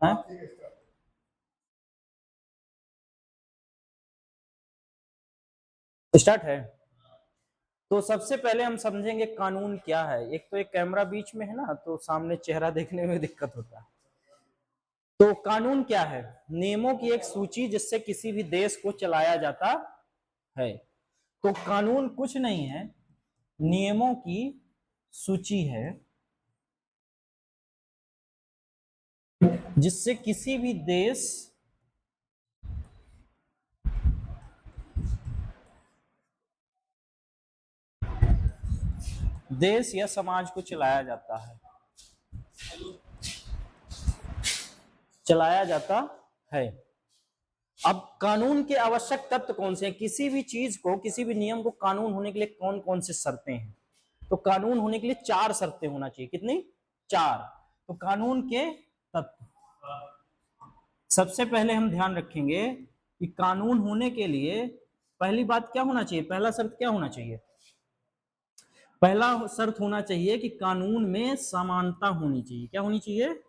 है? स्टार्ट है। तो सबसे पहले हम समझेंगे कानून क्या है। एक तो एक कैमरा बीच में है ना, तो सामने चेहरा देखने में दिक्कत होता है। तो कानून क्या है? नियमों की एक सूची जिससे किसी भी देश को चलाया जाता है। तो कानून कुछ नहीं है, नियमों की सूची है जिससे किसी भी देश या समाज को चलाया जाता है। अब कानून के आवश्यक तत्व कौन से हैं? किसी भी चीज को, किसी भी नियम को कानून होने के लिए कौन कौन से शर्तें हैं? तो कानून होने के लिए 4 शर्तें होना चाहिए। कितनी? 4। तो कानून के तत्व, सबसे पहले हम ध्यान रखेंगे कि कानून होने के लिए पहली बात क्या होना चाहिए? पहला शर्त क्या होना चाहिए? पहला शर्त होना चाहिए कि कानून में समानता होनी चाहिए। क्या होनी चाहिए?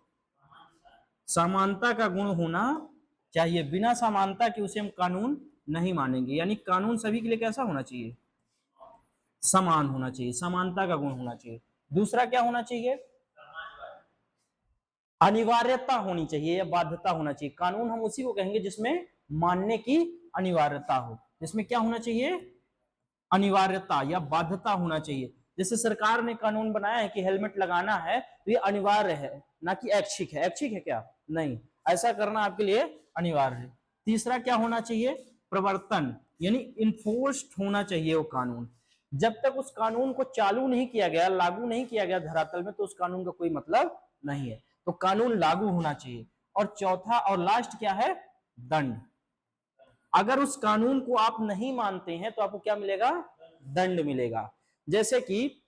समानता का गुण होना चाहिए। बिना समानता के उसे हम कानून नहीं मानेंगे। यानी कानून सभी के लिए कैसा होना चाहिए? समान होना चाहिए, समानता का गुण होना चाहिए। दूसरा क्या होना चाहिए? अनिवार्यता होनी चाहिए या बाध्यता होना चाहिए। कानून हम उसी को कहेंगे जिसमें मानने की अनिवार्यता हो। जिसमें क्या होना चाहिए? अनिवार्यता या बाध्यता होना चाहिए। जैसे सरकार ने कानून बनाया है कि हेलमेट लगाना है, तो ये अनिवार्य है, ना कि ऐच्छिक है। ऐच्छिक है क्या? नहीं, ऐसा करना आपके लिए अनिवार्य है। तीसरा क्या होना चाहिए? प्रवर्तन, यानी इन्फोर्स्ड होना चाहिए वो कानून। जब तक उस कानून को चालू नहीं किया गया, लागू नहीं किया गया धरातल में, तो उस कानून का कोई मतलब नहीं है। तो कानून लागू होना चाहिए। और चौथा और लास्ट क्या है? दंड। अगर उस कानून को आप नहीं मानते हैं तो आपको क्या मिलेगा? दंड मिलेगा। जैसे कि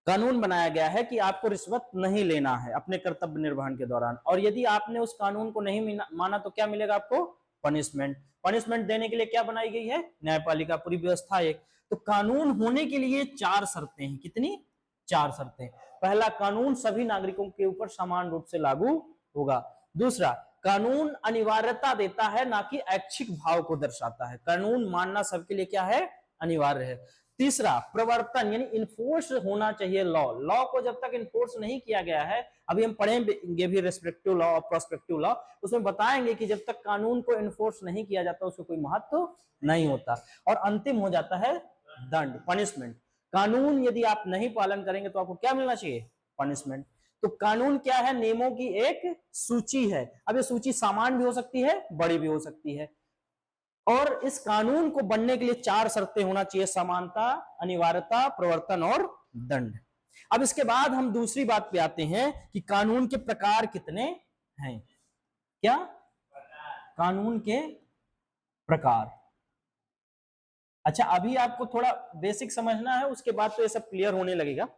कानून बनाया गया है कि आपको रिश्वत नहीं लेना है अपने कर्तव्य निर्वहन के दौरान, और यदि आपने उस कानून को नहीं माना तो क्या मिलेगा आपको? पनिशमेंट। पनिशमेंट देने के लिए क्या बनाई गई है? न्यायपालिका, पूरी व्यवस्था एक। तो कानून होने के लिए 4 शर्तें हैं। कितनी? 4 शर्तें। पहला, कानून सभी नागरिकों के ऊपर समान रूप से लागू होगा। दूसरा, कानून अनिवार्यता देता है, ना कि ऐच्छिक भाव को दर्शाता है। कानून मानना सबके लिए क्या है? अनिवार्य है। तीसरा, प्रवर्तन, यानी इन्फोर्स होना चाहिए लॉ। लॉ को जब तक इन्फोर्स नहीं किया गया है, अभी हम पढ़ेंगे भी रेस्पेक्टिव लॉ और प्रोस्पेक्टिव लॉ, उसमें बताएंगे कि जब तक कानून को इन्फोर्स नहीं किया जाता उसको कोई महत्व नहीं होता। और अंतिम हो जाता है दंड, पनिशमेंट। कानून यदि आप नहीं पालन करेंगे तो आपको क्या मिलना चाहिए? पनिशमेंट। तो कानून क्या है? नियमों की एक सूची है। अब ये सूची सामान्य भी हो सकती है, बड़ी भी हो सकती है। और इस कानून को बनने के लिए 4 शर्तें होना चाहिए: समानता, अनिवार्यता, प्रवर्तन और दंड। अब इसके बाद हम दूसरी बात पे आते हैं कि कानून के प्रकार कितने हैं। क्या? कानून के प्रकार। अच्छा, अभी आपको थोड़ा बेसिक समझना है, उसके बाद तो ये सब क्लियर होने लगेगा।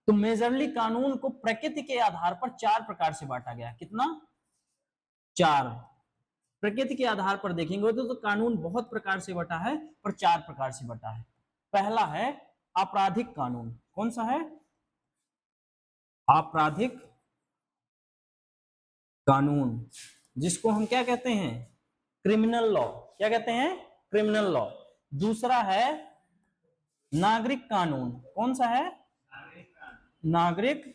तो मेजरली कानून को प्रकृति के आधार पर 4 प्रकार से बांटा गया है। कितना? 4। प्रकृति के आधार पर देखेंगे तो कानून बहुत प्रकार से बटा है, पर 4 प्रकार से बटा है। पहला है आपराधिक कानून। कौन सा है? आपराधिक कानून, जिसको हम क्या कहते हैं? Criminal law. क्या कहते हैं? Criminal law. दूसरा है नागरिक कानून। कौन सा है? नागरिक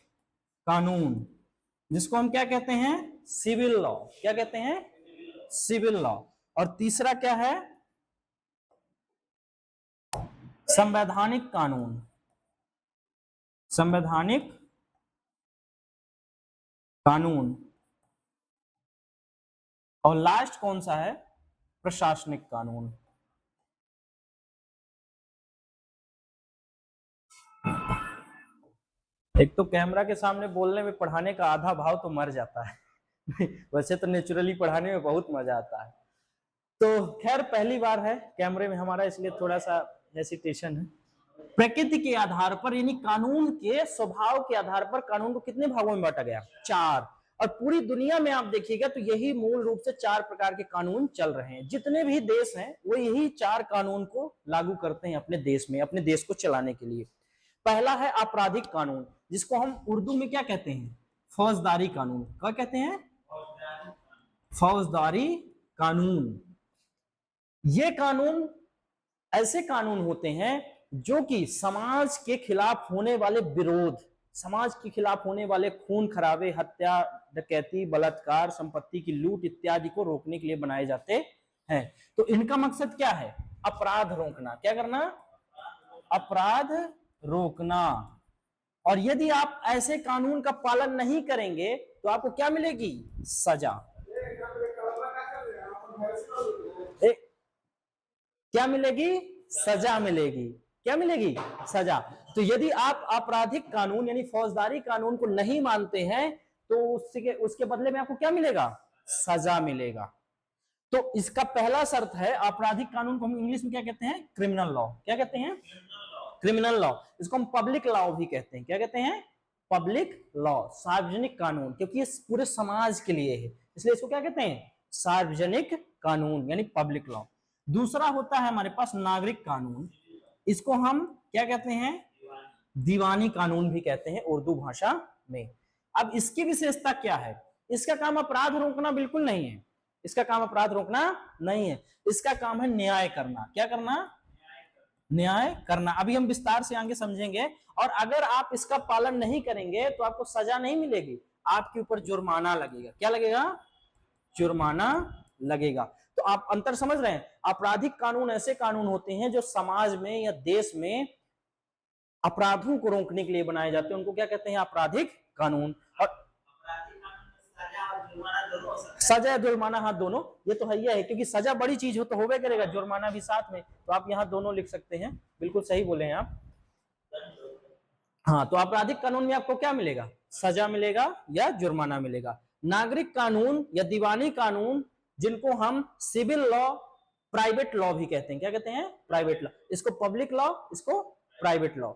कानून, जिसको हम क्या कहते हैं? Civil law. क्या कहते हैं? Civil law. और तीसरा क्या है? संवैधानिक कानून। संवैधानिक कानून। और लास्ट कौन सा है? प्रशासनिक कानून। एक तो कैमरा के सामने बोलने में, पढ़ाने का आधा भाव तो मर जाता है वैसे तो नेचुरली पढ़ाने में बहुत मजा आता है। तो खैर पहली बार है कैमरे में हमारा, इसलिए थोड़ा सा हेसिटेशन है। प्रकृति के आधार पर, यानी कानून के स्वभाव के आधार पर कानून को कितने भागों में बांटा गया? 4। और पूरी दुनिया में आप देखिएगा तो यही मूल रूप से 4 प्रकार के कानून चल रहे हैं। जितने भी देश हैं वो यही 4 कानून को लागू करते हैं अपने देश में, अपने देश को चलाने के लिए। पहला है आपराधिक कानून, जिसको हम उर्दू में क्या कहते हैं? फौजदारी कानून। क्या कहते हैं? फौजदारी कानून। ये कानून ऐसे कानून होते हैं जो कि समाज के खिलाफ होने वाले विरोध, समाज के खिलाफ होने वाले खून खराबे, हत्या, डकैती, बलात्कार, संपत्ति की लूट इत्यादि को रोकने के लिए बनाए जाते हैं। तो इनका मकसद क्या है? अपराध रोकना। क्या करना? अपराध रोकना। और यदि आप ऐसे कानून का पालन नहीं करेंगे तो आपको क्या मिलेगी? सजा। क्या मिलेगी? सजा मिलेगी। क्या मिलेगी? सजा। तो यदि आप आपराधिक कानून यानी फौजदारी कानून को नहीं मानते हैं तो उसके बदले में आपको क्या मिलेगा? सजा मिलेगा। तो इसका पहला शर्त है, आपराधिक कानून को हम इंग्लिश में क्या कहते हैं? Criminal law. क्या कहते हैं? Criminal law. इसको हम पब्लिक लॉ भी कहते हैं। क्या कहते हैं? पब्लिक लॉ, सार्वजनिक कानून, क्योंकि ये पूरे समाज के लिए है, इसलिए इसको क्या कहते हैं? सार्वजनिक कानून यानी पब्लिक लॉ। दूसरा होता है हमारे पास नागरिक कानून। इसको हम क्या कहते हैं? दीवानी कानून भी कहते हैं उर्दू भाषा में। अब इसकी विशेषता क्या है? इसका काम अपराध रोकना बिल्कुल नहीं है। इसका काम अपराध रोकना नहीं है, इसका काम है न्याय करना। क्या करना? न्याय करना। अभी हम विस्तार से आगे समझेंगे। और अगर आप इसका पालन नहीं करेंगे तो आपको सजा नहीं मिलेगी, आपके ऊपर जुर्माना लगेगा। क्या लगेगा? जुर्माना लगेगा। तो आप अंतर समझ रहे हैं? आपराधिक कानून ऐसे कानून होते हैं जो समाज में या देश में अपराधों को रोकने के लिए बनाए जाते हैं, उनको क्या कहते हैं? आपराधिक कानून। और सजा जुर्माना, हाँ दोनों, ये तो है ही है, क्योंकि सजा बड़ी चीज हो तो होवे करेगा, जुर्माना भी साथ में, तो आप यहाँ दोनों लिख सकते हैं। बिल्कुल सही बोले हैं आप। हाँ, तो आपराधिक कानून में आपको क्या मिलेगा? सजा मिलेगा या जुर्माना मिलेगा। नागरिक कानून या दीवानी कानून, जिनको हम सिविल लॉ, प्राइवेट लॉ भी कहते हैं। क्या कहते हैं? Private law. इसको पब्लिक लॉ, इसको प्राइवेट लॉ।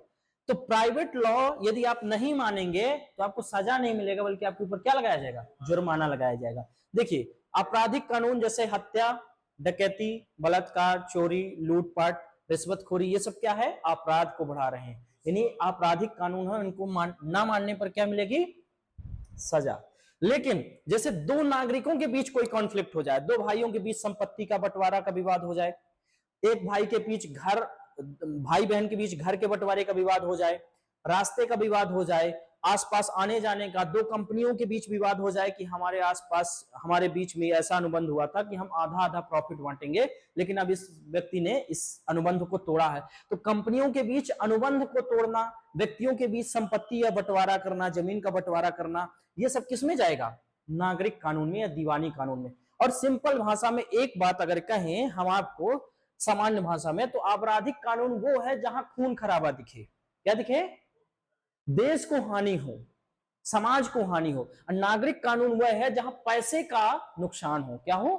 तो प्राइवेट लॉ यदि आप नहीं मानेंगे तो आपको सजा नहीं मिलेगा, बल्कि आपके ऊपर क्या लगाया जाएगा? जुर्माना लगाया जाएगा। देखिए, आपराधिक कानून जैसे हत्या, डकैती, बलात्कार, चोरी, लूटपाट, रिश्वतखोरी, ये सब क्या है? अपराध को बढ़ा रहे हैं। यानी आपराधिक कानून है, इनको ना मानने पर क्या मिलेगी? सजा। लेकिन जैसे दो नागरिकों के बीच कोई कॉन्फ्लिक्ट हो जाए, दो भाइयों के बीच संपत्ति का बंटवारा का विवाद हो जाए, एक भाई के बीच घर, भाई बहन के बीच घर के बंटवारे का विवाद हो जाए, रास्ते का विवाद हो जाए, आसपास आने जाने का, दो कंपनियों के बीच विवाद हो जाए कि हमारे आसपास, हमारे बीच में ऐसा अनुबंध हुआ था कि हम आधा आधा प्रॉफिट बांटेंगे, लेकिन अब इस व्यक्ति ने इस अनुबंध को तोड़ा है। तो कंपनियों के बीच अनुबंध को तोड़ना, व्यक्तियों के बीच संपत्ति या बंटवारा करना, जमीन का बंटवारा करना, ये सब किस में जाएगा? नागरिक कानून में या दीवानी कानून में। और सिंपल भाषा में एक बात अगर कहें हम आपको, सामान्य भाषा में, तो आपराधिक कानून वो है जहां खून खराबा दिखे। क्या दिखे? देश को हानि हो, समाज को हानि हो। और नागरिक कानून वह है जहां पैसे का नुकसान हो। क्या हो?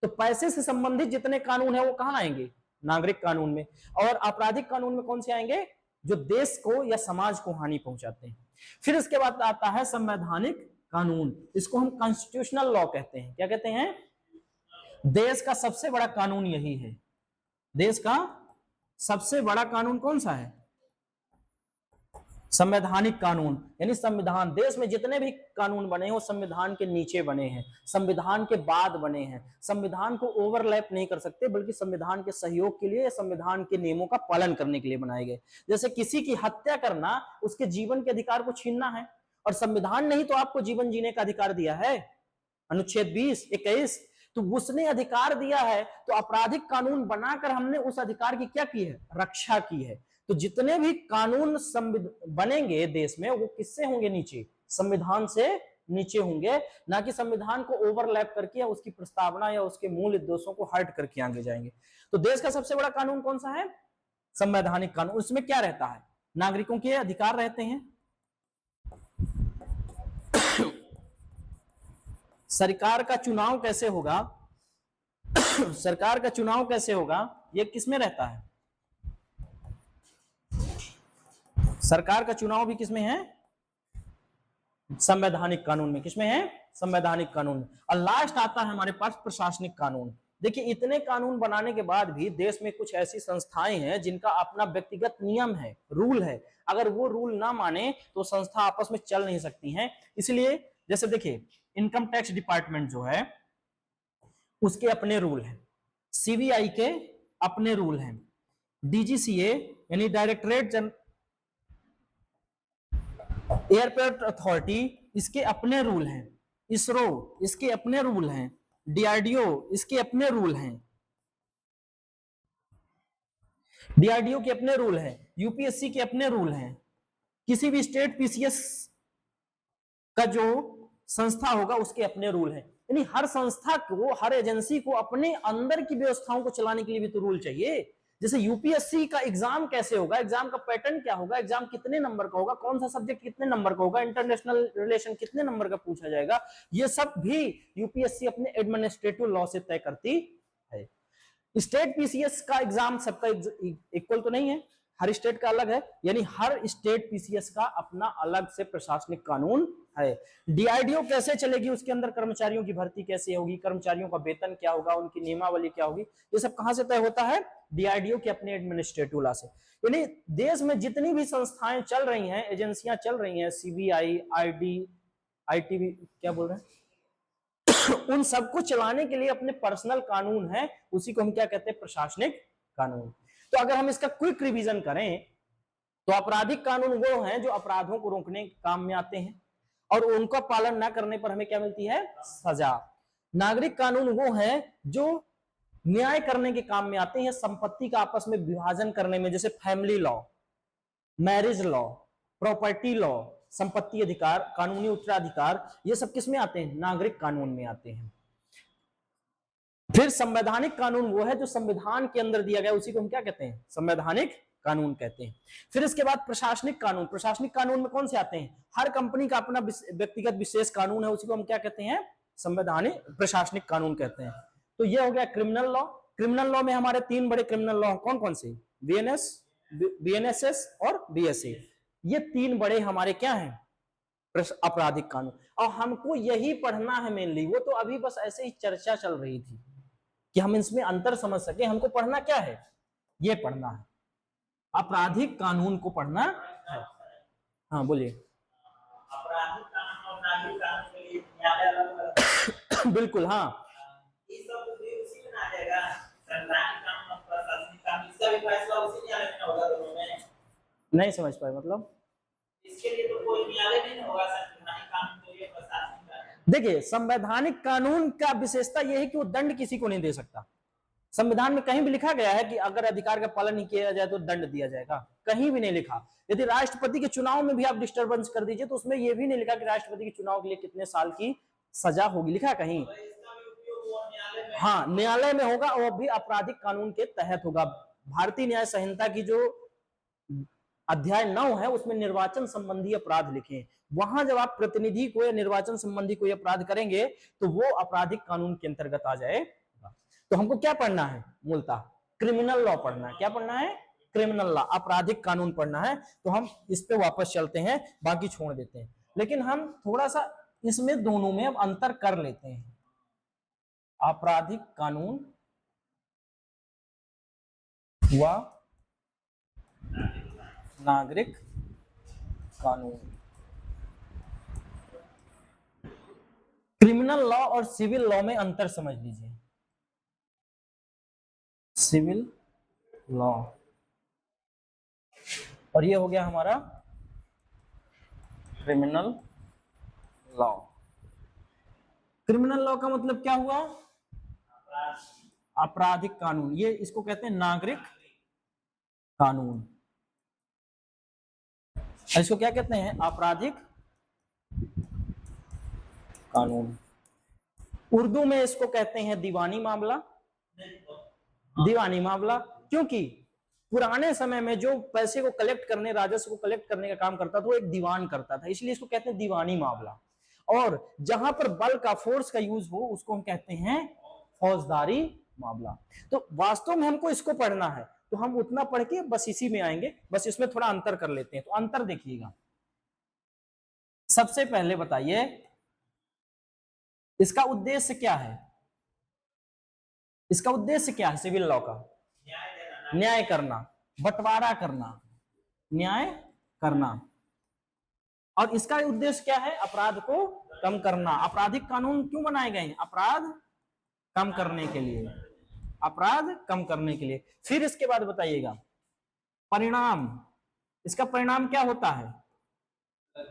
तो पैसे से संबंधित जितने कानून है वो कहां आएंगे? नागरिक कानून में। और आपराधिक कानून में कौन से आएंगे? जो देश को या समाज को हानि पहुंचाते हैं। फिर इसके बाद आता है संवैधानिक कानून। इसको हम कॉन्स्टिट्यूशनल लॉ कहते हैं। क्या कहते हैं? देश का सबसे बड़ा कानून यही है। देश का सबसे बड़ा कानून कौन सा है? संवैधानिक कानून। यानी संविधान, देश में जितने भी कानून बने हैं वो संविधान के नीचे बने हैं, संविधान के बाद बने हैं। संविधान को ओवरलैप नहीं कर सकते, बल्कि संविधान के सहयोग के लिए, संविधान के नियमों का पालन करने के लिए बनाए गए। जैसे किसी की हत्या करना उसके जीवन के अधिकार को छीनना है, और संविधान ने ही तो आपको जीवन जीने का अधिकार दिया है, अनुच्छेद 20, 21। तो उसने अधिकार दिया है, तो आपराधिक कानून बनाकर हमने उस अधिकार की क्या की है? रक्षा की है। तो जितने भी कानून बनेंगे देश में, वो किससे होंगे? नीचे, संविधान से नीचे होंगे, ना कि संविधान को ओवरलैप करके या उसकी प्रस्तावना या उसके मूल उद्देश्यों को हट करके आगे जाएंगे। तो देश का सबसे बड़ा कानून कौन सा है? संवैधानिक कानून। उसमें क्या रहता है? नागरिकों के अधिकार रहते हैं। सरकार का चुनाव कैसे होगा? सरकार का चुनाव कैसे होगा? ये किसमें रहता है? सरकार का चुनाव भी किसमें है? संवैधानिक कानून में। किसमें है? संवैधानिक कानून में। और लास्ट आता है हमारे पास प्रशासनिक कानून। देखिए, इतने कानून बनाने के बाद भी देश में कुछ ऐसी संस्थाएं हैं जिनका अपना व्यक्तिगत नियम है, रूल है। अगर वो रूल ना माने तो संस्था आपस में चल नहीं सकती हैं। इसलिए जैसे देखिए, इनकम टैक्स डिपार्टमेंट जो है, उसके अपने रूल हैं, सीबीआई के अपने रूल हैं, डीजीसीए यानी डायरेक्टरेट एयरपोर्ट अथॉरिटी इसके अपने रूल हैं, इसरो इसके अपने रूल हैं, डीआरडीओ इसके अपने रूल हैं, डीआरडीओ के अपने रूल हैं, यूपीएससी के अपने रूल हैं, किसी भी स्टेट पीसीएस का जो संस्था होगा उसके अपने रूल हैं। यानी हर संस्था को, हर एजेंसी को अपने अंदर की व्यवस्थाओं को चलाने के लिए भी तो रूल चाहिए। जैसे यूपीएससी का एग्जाम कैसे होगा, एग्जाम का पैटर्न क्या होगा, एग्जाम कितने नंबर का होगा, कौन सा सब्जेक्ट कितने नंबर का होगा, इंटरनेशनल रिलेशन कितने नंबर का पूछा जाएगा, ये सब भी यूपीएससी अपने एडमिनिस्ट्रेटिव लॉ से तय करती है। स्टेट पीसीएस का एग्जाम सबका इक्वल तो नहीं है, हर स्टेट का अलग है, यानी हर स्टेट पीसीएस का अपना अलग से प्रशासनिक कानून है। डीआरडीओ कैसे चलेगी, उसके अंदर कर्मचारियों की भर्ती कैसे होगी, कर्मचारियों का वेतन क्या होगा, उनकी नियमावली क्या होगी, ये सब कहां से तय होता है, डीआरडीओ के अपने एडमिनिस्ट्रेटिव लॉ से। यानी देश में जितनी भी संस्थाएं चल रही हैं, एजेंसियां चल रही हैं, सीबीआई, आईटीबी, क्या बोल रहे हैं, उन सबको चलाने के लिए अपने पर्सनल कानून है, उसी को हम क्या कहते हैं, प्रशासनिक कानून। तो अगर हम इसका क्विक रिवीजन करें तो आपराधिक कानून वो हैं जो अपराधों को रोकने के काम में आते हैं और उनका पालन ना करने पर हमें क्या मिलती है, सजा। नागरिक कानून वो हैं जो न्याय करने के काम में आते हैं, संपत्ति का आपस में विभाजन करने में, जैसे family law, marriage law, property law, संपत्ति अधिकार, कानूनी उत्तराधिकार, ये सब किस में आते हैं, नागरिक कानून में आते हैं। फिर संवैधानिक कानून वो है जो संविधान के अंदर दिया गया, उसी को हम क्या कहते हैं, संवैधानिक कानून कहते हैं। फिर इसके बाद प्रशासनिक कानून, प्रशासनिक कानून में कौन से आते हैं, हर कंपनी का अपना व्यक्तिगत विशेष कानून है, उसी को हम क्या कहते हैं, संवैधानिक प्रशासनिक कानून कहते हैं। तो ये हो गया क्रिमिनल लॉ। क्रिमिनल लॉ में हमारे तीन बड़े क्रिमिनल लॉ कौन कौन से, बीएनएसएस और बीएसए, ये तीन बड़े हमारे क्या हैं, आपराधिक कानून। और हमको यही पढ़ना है मेनली, वो तो अभी बस ऐसे ही चर्चा चल रही थी कि हम इसमें अंतर समझ सके। हमको पढ़ना क्या है, ये पढ़ना है, आपराधिक कानून को पढ़ना है। हाँ बोलिए। आपराधिक कानून और नागरिक कानून के लिए न्यायालय अलग बिल्कुल, हाँ, ये सब भी उसी में आ जाएगा, संवैधानिक कानून और प्रशासनिक कानून, इसका भी फैसला उसी न्यायालय में होगा दोनों में। नहीं समझ पाए मतलब, इसके लिए तो कोई न्यायालय नहीं होगा, संवैधानिक कानून के लिए प्रशासनिक कानून। देखिए संवैधानिक कानून का विशेषता यह है कि वो दंड किसी को नहीं दे सकता। संविधान में कहीं भी लिखा गया है कि अगर अधिकार का पालन नहीं किया जाए तो दंड दिया जाएगा, कहीं भी नहीं लिखा। यदि राष्ट्रपति के चुनाव में भी आप डिस्टर्बेंस कर दीजिए तो उसमें यह भी नहीं लिखा कि राष्ट्रपति के चुनाव के लिए कितने साल की सजा होगी, लिखा कहीं। हाँ, न्यायालय में होगा, वो भी आपराधिक कानून के तहत होगा। भारतीय न्याय संहिता की जो अध्याय 9 है उसमें निर्वाचन संबंधी अपराध लिखे हैं, वहां जब आप प्रतिनिधि को या निर्वाचन संबंधी कोई अपराध करेंगे तो वो आपराधिक कानून के अंतर्गत आ जाएगा। तो हमको क्या पढ़ना है, मूलतः क्रिमिनल लॉ पढ़ना है। क्या पढ़ना है, क्रिमिनल लॉ, आपराधिक कानून पढ़ना है। तो हम इस पे वापस चलते हैं, बाकी छोड़ देते हैं, लेकिन हम थोड़ा सा इसमें दोनों में अब अंतर कर लेते हैं। आपराधिक कानून हुआ नागरिक कानून। क्रिमिनल लॉ और सिविल लॉ में अंतर समझ लीजिए। सिविल लॉ और ये हो गया हमारा क्रिमिनल लॉ। क्रिमिनल लॉ का मतलब क्या हुआ, आपराधिक कानून। ये इसको कहते हैं नागरिक कानून, इसको क्या कहते हैं, आपराधिक कानून। उर्दू में इसको कहते हैं दीवानी मामला। दीवानी मामला क्योंकि पुराने समय में जो पैसे को कलेक्ट करने, राजस्व को कलेक्ट करने का काम करता था वो एक दीवान करता था, इसलिए इसको कहते हैं दीवानी मामला। और जहां पर बल का, फोर्स का यूज हो उसको हम कहते हैं फौजदारी मामला। तो वास्तव में हमको इसको पढ़ना है तो हम उतना पढ़ के बस इसी में आएंगे, बस इसमें थोड़ा अंतर कर लेते हैं। तो अंतर देखिएगा, सबसे पहले बताइए इसका उद्देश्य क्या है, इसका उद्देश्य क्या है सिविल लॉ का, न्याय करना, बंटवारा करना, न्याय करना। और इसका उद्देश्य क्या है, अपराध को कम करना। आपराधिक कानून क्यों बनाए गए हैं, अपराध कम करने के लिए, अपराध कम करने के लिए। फिर इसके बाद बताइएगा परिणाम, इसका परिणाम क्या होता है?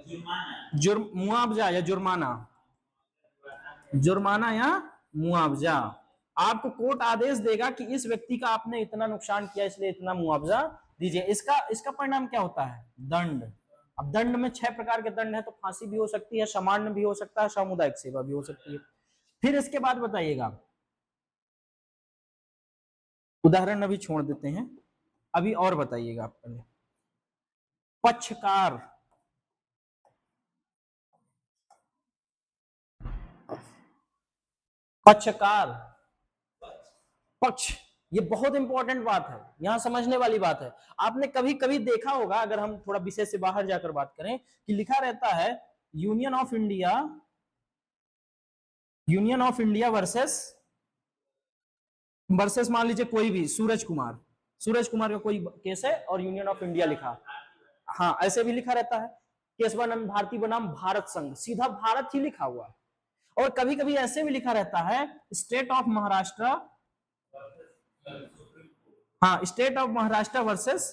जुर्माना, मुआवजा या जुर्माना, जुर्माना या मुआवजा। आपको कोर्ट आदेश देगा कि इस व्यक्ति का आपने इतना नुकसान किया इसलिए इतना मुआवजा दीजिए। इसका इसका परिणाम क्या होता है? दंड। अब दंड में 6 प्रकार के दंड है, तो फांसी भी हो सकती है, सामान्य भी हो सकता है, सामुदायिक सेवा भी हो सकती है। फिर इसके बाद बताइएगा, उदाहरण अभी छोड़ देते हैं, अभी और बताइएगा आप पहले। पक्षकार, पक्षकार, पक्ष, ये बहुत इंपॉर्टेंट बात है, यहां समझने वाली बात है। आपने कभी कभी देखा होगा, अगर हम थोड़ा विषय से बाहर जाकर बात करें, कि लिखा रहता है union of India, union of India versus, versus मान लीजिए कोई भी सूरज कुमार, सूरज कुमार का कोई केस है और यूनियन ऑफ इंडिया लिखा, हाँ ऐसे भी लिखा रहता है। केशवानंद भारती बनाम भारत संघ, सीधा भारत ही लिखा हुआ है। और कभी कभी ऐसे भी लिखा रहता है स्टेट ऑफ महाराष्ट्र, हाँ स्टेट ऑफ महाराष्ट्र वर्सेस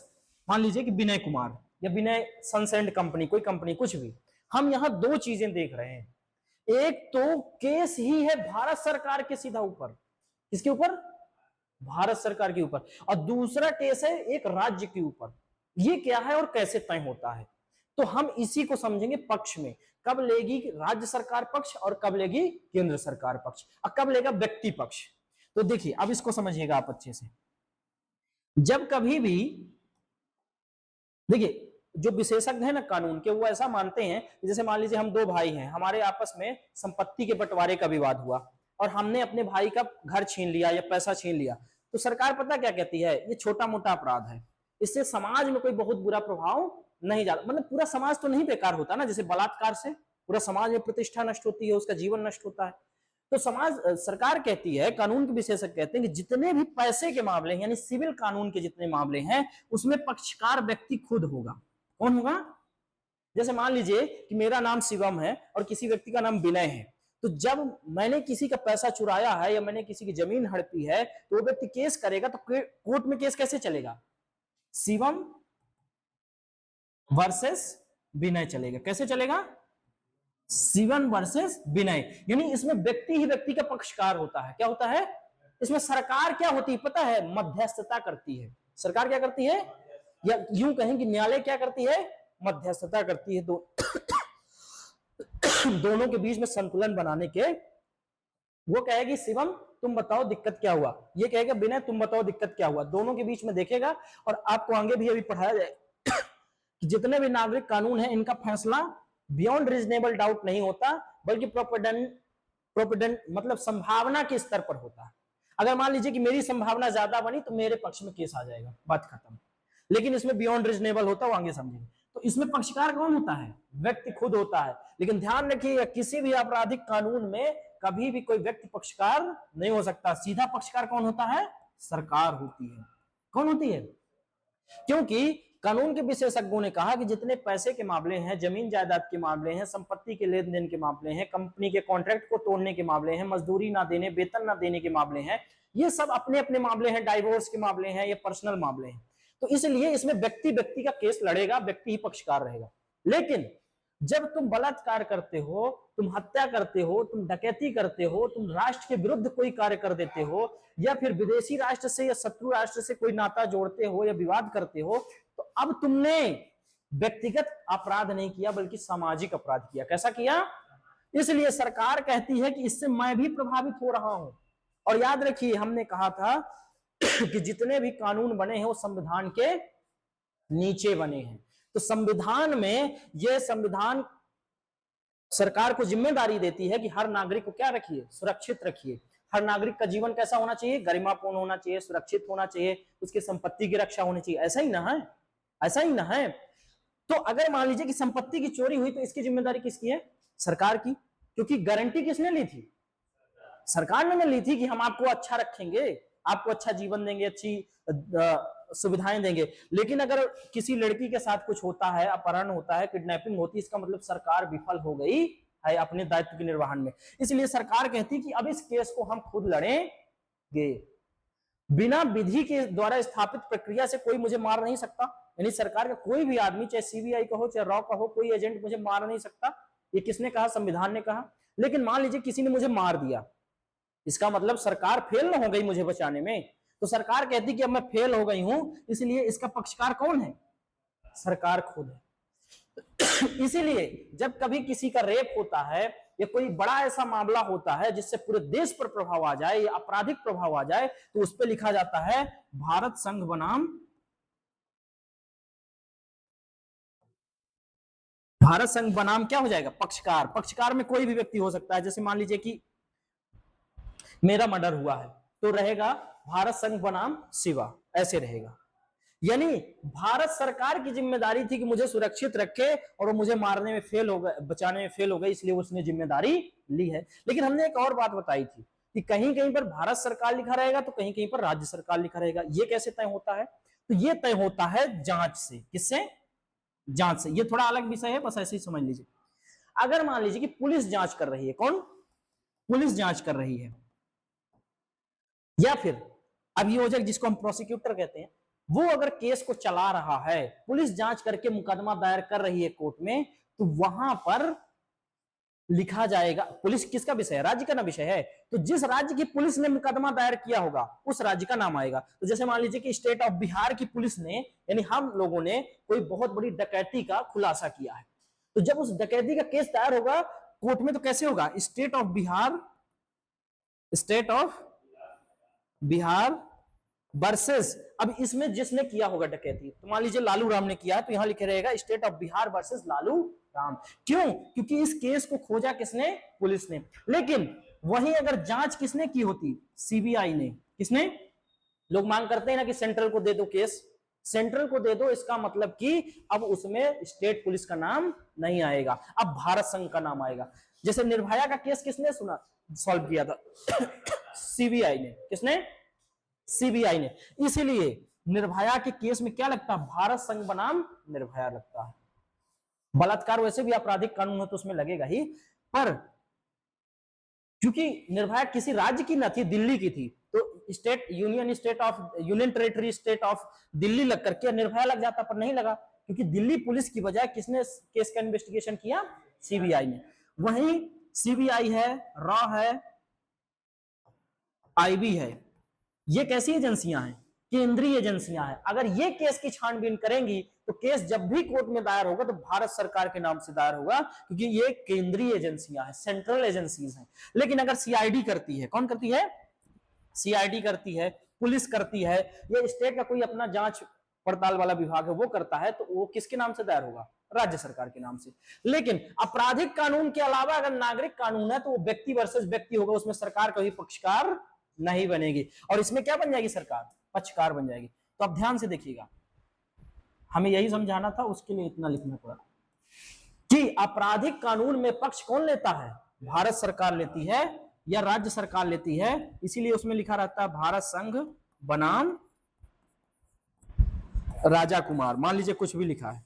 मान लीजिए कि विनय कुमार या विनय सन्स एंड कंपनी, कोई कंपनी कुछ भी। हम यहां दो चीजें देख रहे हैं, एक तो केस ही है भारत सरकार के सीधा ऊपर, किसके ऊपर? भारत सरकार के ऊपर, और दूसरा केस है एक राज्य के ऊपर। ये क्या है और कैसे तय होता है, तो हम इसी को समझेंगे पक्ष में। कब लेगी राज्य सरकार पक्ष और कब लेगी केंद्र सरकार पक्ष, और कब लेगा व्यक्ति पक्ष। तो देखिए अब इसको समझिएगा आप अच्छे से। जब कभी भी देखिए, जो विशेषज्ञ है ना कानून के, वो ऐसा मानते हैं, जैसे मान लीजिए हम दो भाई हैं, हमारे आपस में संपत्ति के बंटवारे का विवाद हुआ और हमने अपने भाई का घर छीन लिया या पैसा छीन लिया, तो सरकार पता क्या कहती है? ये छोटा मोटा अपराध है, इससे समाज में कोई बहुत बुरा प्रभाव नहीं जाता। मतलब पूरा समाज तो नहीं बेकार होता ना, जैसे बलात्कार से पूरा समाज में प्रतिष्ठा नष्ट होती है, उसका जीवन नष्ट होता है। तो समाज, सरकार कहती है, कानून के विशेषज्ञ कहते हैं कि जितने भी पैसे के मामले हैं, यानी सिविल कानून के जितने मामले हैं, उसमें पक्षकार व्यक्ति खुद होगा। कौन होगा? जैसे मान लीजिए कि मेरा नाम शिवम है और किसी व्यक्ति का नाम विनय है, तो जब मैंने किसी का पैसा चुराया है या मैंने किसी की जमीन हड़पी है, तो वो व्यक्ति केस करेगा, तो कोर्ट में केस कैसे चलेगा? शिवम वर्सेस विनय चलेगा। कैसे चलेगा? शिवम वर्सेस विनय, यानी इसमें व्यक्ति ही व्यक्ति का पक्षकार होता है। क्या होता है इसमें? सरकार क्या होती है पता है? मध्यस्थता करती है। सरकार क्या करती है, या यूं कहें कि न्यायालय क्या करती है? मध्यस्थता करती है। दोनों के बीच में संतुलन बनाने के, वो कहेगी शिवम तुम बताओ दिक्कत क्या हुआ, ये कहेगा विनय तुम बताओ दिक्कत क्या हुआ, दोनों के बीच में देखेगा। और आपको आगे भी अभी पढ़ाया जाए कि जितने भी नागरिक कानून है, इनका फैसला बियॉन्ड रीजनेबल डाउट नहीं होता, बल्कि प्रोपेडेंट मतलब संभावना के स्तर पर होता है। अगर मान लीजिए कि मेरी संभावना ज्यादा बनी तो मेरे पक्ष में केस आ जाएगा, बात खत्म। लेकिन इसमें बियॉन्ड रीजनेबल होता है, वो आगे समझेंगे। तो इसमें पक्षकार कौन होता है? व्यक्ति खुद होता है। लेकिन ध्यान रखिए, किसी भी आपराधिक कानून में कभी भी कोई व्यक्ति पक्षकार नहीं हो सकता। सीधा पक्षकार कौन होता है? सरकार होती है। कौन होती है? क्योंकि कानून के विशेषज्ञों ने कहा कि जितने पैसे के मामले हैं, जमीन जायदाद के मामले हैं, संपत्ति के लेन देन के मामले हैं, कंपनी के कॉन्ट्रैक्ट को तोड़ने के मामले हैं, मजदूरी ना देने, वेतन ना देने के मामले हैं, ये सब अपने अपने मामले हैं, डाइवोर्स के मामले हैं, ये पर्सनल मामले हैं। तो इसलिए इसमें व्यक्ति व्यक्ति का केस लड़ेगा, व्यक्ति ही पक्षकार रहेगा। लेकिन जब तुम बलात्कार करते हो, तुम हत्या करते हो, तुम डकैती करते हो, तुम राष्ट्र के विरुद्ध कोई कार्य कर देते हो, या फिर विदेशी राष्ट्र से या शत्रु राष्ट्र से कोई नाता जोड़ते हो या विवाद करते हो, तो अब तुमने व्यक्तिगत अपराध नहीं किया बल्कि सामाजिक अपराध किया। कैसा किया? इसलिए सरकार कहती है कि इससे मैं भी प्रभावित हो रहा हूं। और याद रखिए, हमने कहा था कि जितने भी कानून बने हैं वो संविधान के नीचे बने हैं। तो संविधान में यह संविधान सरकार को जिम्मेदारी देती है कि हर नागरिक को क्या रखिए? सुरक्षित रखिए। हर नागरिक का जीवन कैसा होना चाहिए? गरिमापूर्ण होना चाहिए, सुरक्षित होना चाहिए, उसकी संपत्ति की रक्षा होनी चाहिए। ऐसा ही ना है? ऐसा ही ना है? तो अगर मान लीजिए कि संपत्ति की चोरी हुई, तो इसकी जिम्मेदारी किसकी है? सरकार की। क्योंकि गारंटी किसने ली थी? सरकार ने ली थी कि हम आपको अच्छा रखेंगे, आपको अच्छा जीवन देंगे, अच्छी सुविधाएं देंगे। लेकिन अगर किसी लड़की के साथ कुछ होता है, अपहरण होता है, किडनैपिंग होती है, इसका मतलब सरकार विफल हो गई है अपने दायित्व के निर्वहन में। इसलिए सरकार कहती है कि अब इस केस को हम खुद लड़ेंगे, बिना विधि के द्वारा स्थापित प्रक्रिया से कोई मुझे मार नहीं सकता। यानी सरकार का कोई भी आदमी, चाहे सीबीआई का हो चाहे रॉ का हो, कोई एजेंट मुझे मार नहीं सकता। ये किसने कहा? संविधान ने कहा। लेकिन मान लीजिए किसी ने मुझे मार दिया, इसका मतलब सरकार फेल न हो गई मुझे बचाने में। तो सरकार कहती कि अब मैं फेल हो गई हूं, इसलिए इसका पक्षकार कौन है? सरकार खुद है। इसीलिए जब कभी किसी का रेप होता है या कोई बड़ा ऐसा मामला होता है जिससे पूरे देश पर प्रभाव आ जाए या आपराधिक प्रभाव आ जाए, तो उस पर लिखा जाता है भारत संघ बनाम, भारत संघ बनाम क्या हो जाएगा? पक्षकार। पक्षकार में कोई भी व्यक्ति हो सकता है। जैसे मान लीजिए कि मेरा मर्डर हुआ है तो रहेगा भारत संघ बनाम शिवा, ऐसे रहेगा। यानी भारत सरकार की जिम्मेदारी थी कि मुझे सुरक्षित रखे और वो मुझे मारने में फेल हो गए, बचाने में फेल हो गई, इसलिए उसने जिम्मेदारी ली है। लेकिन हमने एक और बात बताई थी कि कहीं कहीं पर भारत सरकार लिखा रहेगा तो कहीं कहीं पर राज्य सरकार लिखा रहेगा। ये कैसे तय होता है? तो ये तय होता है जांच से। किससे? जांच से। ये थोड़ा अलग विषय है, बस ऐसे ही समझ लीजिए। अगर मान लीजिए कि पुलिस जांच कर रही है, कौन? पुलिस जांच कर रही है, या फिर अभियोजक जिसको हम प्रोसिक्यूटर कहते हैं, वो अगर केस को चला रहा है, पुलिस जांच करके मुकदमा दायर कर रही है कोर्ट में, तो वहां पर लिखा जाएगा, पुलिस किसका विषय है? राज्य का ना विषय है। तो जिस राज्य की पुलिस ने मुकदमा दायर किया होगा उस राज्य का नाम आएगा। तो जैसे मान लीजिए कि स्टेट ऑफ बिहार की पुलिस ने, यानी हम लोगों ने कोई बहुत बड़ी डकैती का खुलासा किया है, तो जब उस डकैती का केस दायर होगा कोर्ट में तो कैसे होगा? State of Bihar, state of Bihar versus, अब इसमें जिसने किया होगा डकैती, तो मान लीजिए लालू राम ने किया, तो यहां लिखे रहेगा state of Bihar versus Lalu Ram. क्यों? क्योंकि इस केस को खोजा किसने? पुलिस ने। लेकिन वहीं अगर जांच किसने की होती? सीबीआई ने। किसने? लोग मांग करते हैं ना कि सेंट्रल को दे दो केस, सेंट्रल को दे दो, इसका मतलब कि अब उसमें स्टेट पुलिस का नाम नहीं आएगा, अब भारत संघ का नाम आएगा। जैसे निर्भया का केस किसने सुना सॉल्व किया था? सीबीआई ने। किसने? सीबीआई ने। इसीलिए निर्भया के केस में क्या लगता है? भारत संघ बनाम निर्भया लगता है। बलात्कार वैसे भी आपराधिक कानून है तो उसमें लगेगा ही, पर क्योंकि निर्भया किसी राज्य की न थी, दिल्ली की थी, तो state union, state of union territory, state of Delhi लग करके निर्भया लग जाता, पर नहीं लगा, क्योंकि दिल्ली पुलिस की बजाय किसने केस का इन्वेस्टिगेशन किया? सीबीआई ने। वहीं सीबीआई है, रॉ है, आईबी है, ये कैसी एजेंसियां हैं? केंद्रीय एजेंसियां हैं। अगर ये केस की छानबीन करेंगी तो केस जब भी कोर्ट में दायर होगा तो भारत सरकार के नाम से दायर होगा, क्योंकि ये केंद्रीय एजेंसियां हैं, सेंट्रल एजेंसीज हैं। लेकिन अगर सीआईडी करती है, कौन करती है? सीआईडी करती है, पुलिस करती है, या स्टेट का कोई अपना जांच पड़ताल वाला विभाग है वो करता है, तो वो किसके नाम से दायर होगा? राज्य सरकार के नाम से। लेकिन आपराधिक कानून के अलावा अगर नागरिक कानून है तो वो व्यक्ति वर्सेस व्यक्ति होगा, उसमें सरकार कभी पक्षकार नहीं बनेगी, और इसमें क्या बन जाएगी? सरकार पक्षकार बन जाएगी। तो अब ध्यान से देखिएगा, हमें यही समझाना था, उसके लिए इतना लिखना पड़ा कि आपराधिक कानून में पक्ष कौन लेता है? भारत सरकार लेती है या राज्य सरकार लेती है। इसीलिए उसमें लिखा रहता है भारत संघ बनाम राजा कुमार। मान लीजिए कुछ भी लिखा है,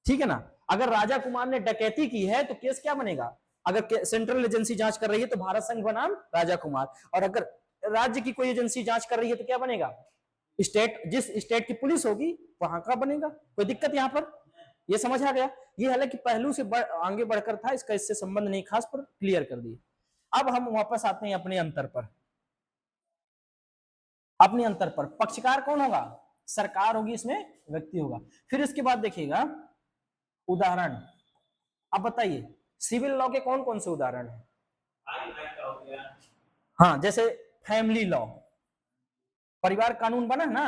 ठीक है ना। अगर राजा कुमार ने डकैती की है तो केस क्या बनेगा? अगर सेंट्रल एजेंसी जांच कर रही है तो भारत संघ बनाम राजा कुमार, और अगर राज्य की कोई एजेंसी जांच कर रही है तो क्या बनेगा? स्टेट, जिस स्टेट की पुलिस होगी वहां का बनेगा। कोई दिक्कत यहां पर? ये समझ आ गया? ये हालांकि पहलू से आगे बढ़कर था, इसका इससे संबंध नहीं खास, पर क्लियर कर दिए। अब हम वापस आते हैं अपने अंतर पर। अपने अंतर पर पक्षकार कौन होगा? सरकार होगी, इसमें व्यक्ति होगा। फिर इसके बाद देखिएगा उदाहरण। अब बताइए सिविल लॉ के कौन कौन से उदाहरण हैं? हाँ, जैसे फैमिली लॉ, परिवार कानून बना है ना।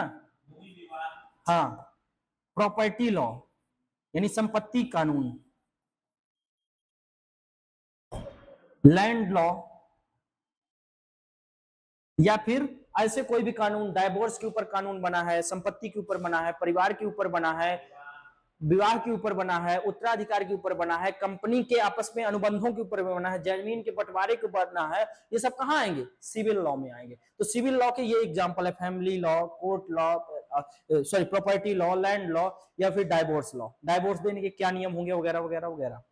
हाँ, प्रॉपर्टी लॉ यानी संपत्ति कानून, लैंड लॉ, या फिर ऐसे कोई भी कानून, डाइवोर्स के ऊपर कानून बना है, संपत्ति के ऊपर बना है, परिवार के ऊपर बना है, विवाह के ऊपर बना है, उत्तराधिकार के ऊपर बना है, कंपनी के आपस में अनुबंधों के ऊपर बना है, जमीन के बंटवारे के ऊपर बना है। ये सब कहाँ आएंगे? सिविल लॉ में आएंगे। तो सिविल लॉ के ये एग्जांपल है family law, court law, sorry property law, land law, या फिर डाइवोर्स लॉ। डाइवोर्स देने के क्या नियम होंगे, वगैरह वगैरह वगैरह।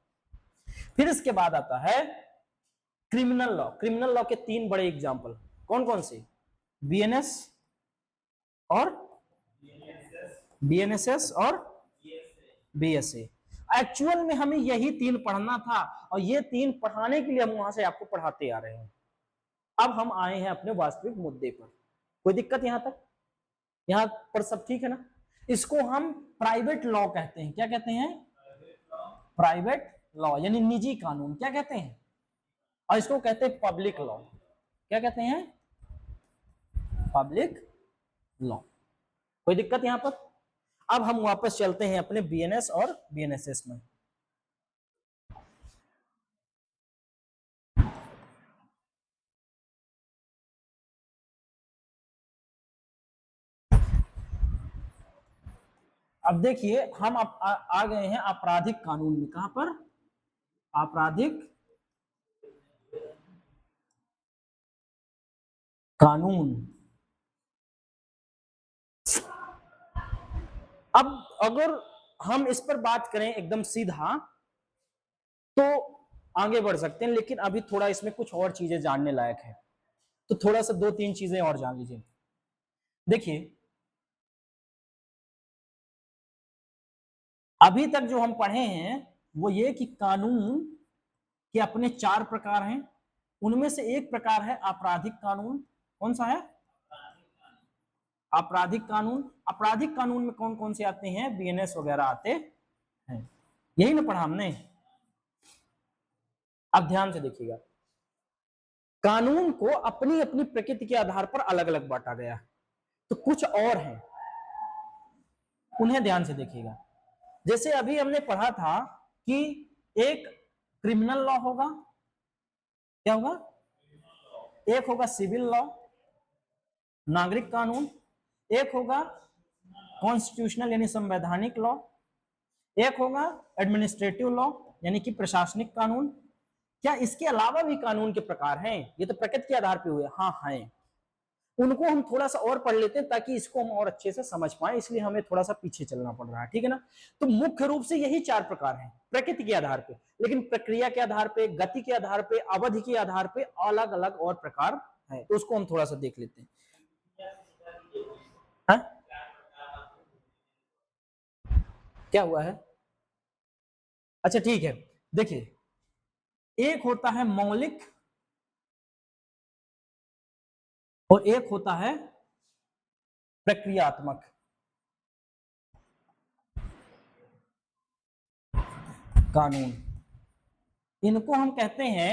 फिर इसके बाद आता है क्रिमिनल लॉ। क्रिमिनल लॉ के 3 बड़े एग्जाम्पल कौन कौन से? बीएनएस और बीएनएसएस और बीएसए। एक्चुअल में हमें यही 3 पढ़ना था और ये 3 पढ़ाने के लिए हम वहां से आपको पढ़ाते आ रहे हैं। अब हम आए हैं अपने वास्तविक मुद्दे पर। कोई दिक्कत यहां तक? यहां पर सब ठीक है ना? इसको हम प्राइवेट लॉ कहते हैं। क्या कहते हैं? प्राइवेट लॉ यानी निजी कानून। क्या कहते हैं? और इसको कहते हैं पब्लिक लॉ। क्या कहते हैं? Public law. कोई दिक्कत यहां पर? अब हम वापस चलते हैं अपने बीएनएस और बीएनएसएस में। अब देखिए हम आ गए हैं आपराधिक कानून में। कहां पर? आपराधिक कानून। अब अगर हम इस पर बात करें एकदम सीधा तो आगे बढ़ सकते हैं, लेकिन अभी थोड़ा इसमें कुछ और चीजें जानने लायक है, तो थोड़ा सा 2-3 चीजें और जान लीजिए। देखिए अभी तक जो हम पढ़े हैं वो ये कि कानून के अपने 4 प्रकार हैं। उनमें से एक प्रकार है आपराधिक कानून। कौन सा है? आपराधिक कानून। आपराधिक कानून में कौन कौन से आते हैं? बीएनएस वगैरह आते हैं। यही ना पढ़ा हमने? अब ध्यान से देखिएगा, कानून को अपनी अपनी प्रकृति के आधार पर अलग अलग बांटा गया, तो कुछ और हैं, उन्हें ध्यान से देखिएगा। जैसे अभी हमने पढ़ा था कि एक क्रिमिनल लॉ होगा। क्या होगा? एक होगा सिविल लॉ, नागरिक कानून। एक होगा कॉन्स्टिट्यूशनल यानी संवैधानिक लॉ। एक होगा एडमिनिस्ट्रेटिव लॉ यानी कि प्रशासनिक कानून। क्या इसके अलावा भी कानून के प्रकार हैं? ये तो प्रकृति के आधार पर हुए। हाँ हैं। उनको हम थोड़ा सा और पढ़ लेते हैं ताकि इसको हम और अच्छे से समझ पाए, इसलिए हमें थोड़ा सा पीछे चलना पड़ रहा है, ठीक है ना? तो मुख्य रूप से यही 4 प्रकार हैं प्रकृति के आधार पे, लेकिन प्रक्रिया के आधार पे, गति के आधार पे, अवधि के आधार पे अलग अलग और प्रकार है। तो उसको हम थोड़ा सा देख लेते हैं। हा? क्या हुआ है? अच्छा ठीक है, देखिए एक होता है मौलिक और एक होता है प्रक्रियात्मक कानून। इनको हम कहते हैं,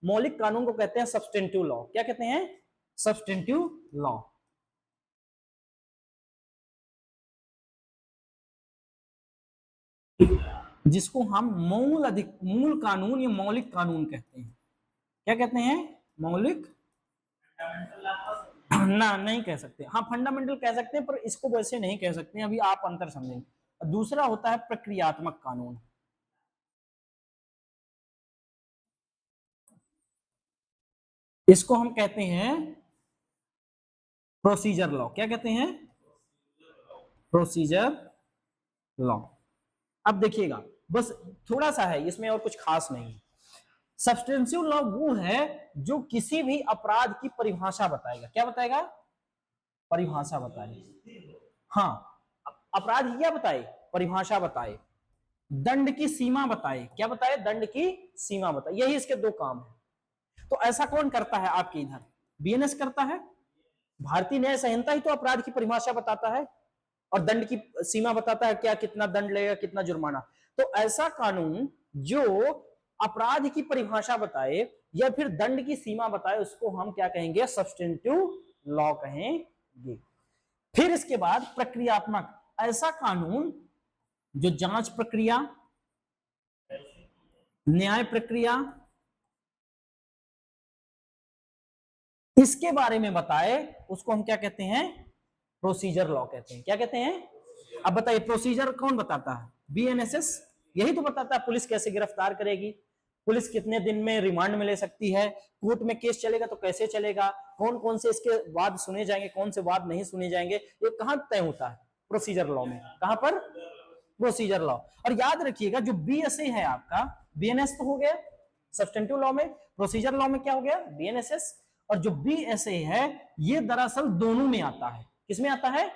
मौलिक कानून को कहते हैं सब्सटेंटिव लॉ। क्या कहते हैं? Substantive law. जिसको हम मूल कानून या मौलिक कानून कहते हैं। क्या कहते हैं? मौलिक ना नहीं कह सकते। हाँ फंडामेंटल कह सकते हैं, पर इसको वैसे नहीं कह सकते, अभी आप अंतर समझेंगे। दूसरा होता है प्रक्रियात्मक कानून। इसको हम कहते हैं प्रोसीजर लॉ। क्या कहते हैं? Procedure law. अब देखिएगा, बस थोड़ा सा है इसमें और कुछ खास नहीं। सब्सटेंसिव लॉ वो है जो किसी भी अपराध की परिभाषा बताएगा। क्या बताएगा? परिभाषा बताएगा। हाँ, अपराध क्या बताए? परिभाषा बताए। दंड की सीमा बताए। क्या बताए? दंड की सीमा बताए। यही इसके 2 काम है। तो ऐसा कौन करता है आपके इधर? बीएनएस करता है। भारतीय न्याय संहिता ही तो अपराध की परिभाषा बताता है और दंड की सीमा बताता है, क्या कितना दंड लगेगा, कितना जुर्माना। तो ऐसा कानून जो अपराध की परिभाषा बताए या फिर दंड की सीमा बताए, उसको हम क्या कहेंगे? सब्सटेंटिव लॉ कहेंगे। फिर इसके बाद प्रक्रियात्मक, ऐसा कानून जो जांच प्रक्रिया, न्याय प्रक्रिया, इसके बारे में बताए, उसको हम क्या कहते हैं? प्रोसीजर लॉ कहते हैं। क्या कहते हैं? अब बताइए प्रोसीजर कौन बताता है? बीएनएसएस। यही तो बताता है पुलिस कैसे गिरफ्तार करेगी, पुलिस कितने दिन में रिमांड में ले सकती है, कोर्ट में केस चलेगा तो कैसे चलेगा, कौन कौन से इसके वाद सुने जाएंगे, कौन से वाद नहीं सुने जाएंगे, ये कहां तय होता है? प्रोसीजर लॉ में। कहां पर? Procedure law. और याद रखिएगा जो बीएसए है आपका, बीएनएस तो हो गया सब्सटेंटिव लॉ में, प्रोसीजर लॉ में क्या हो गया बीएनएसएस, और जो बीएसए है ये दरअसल दोनों में आता है। किसमें आता है?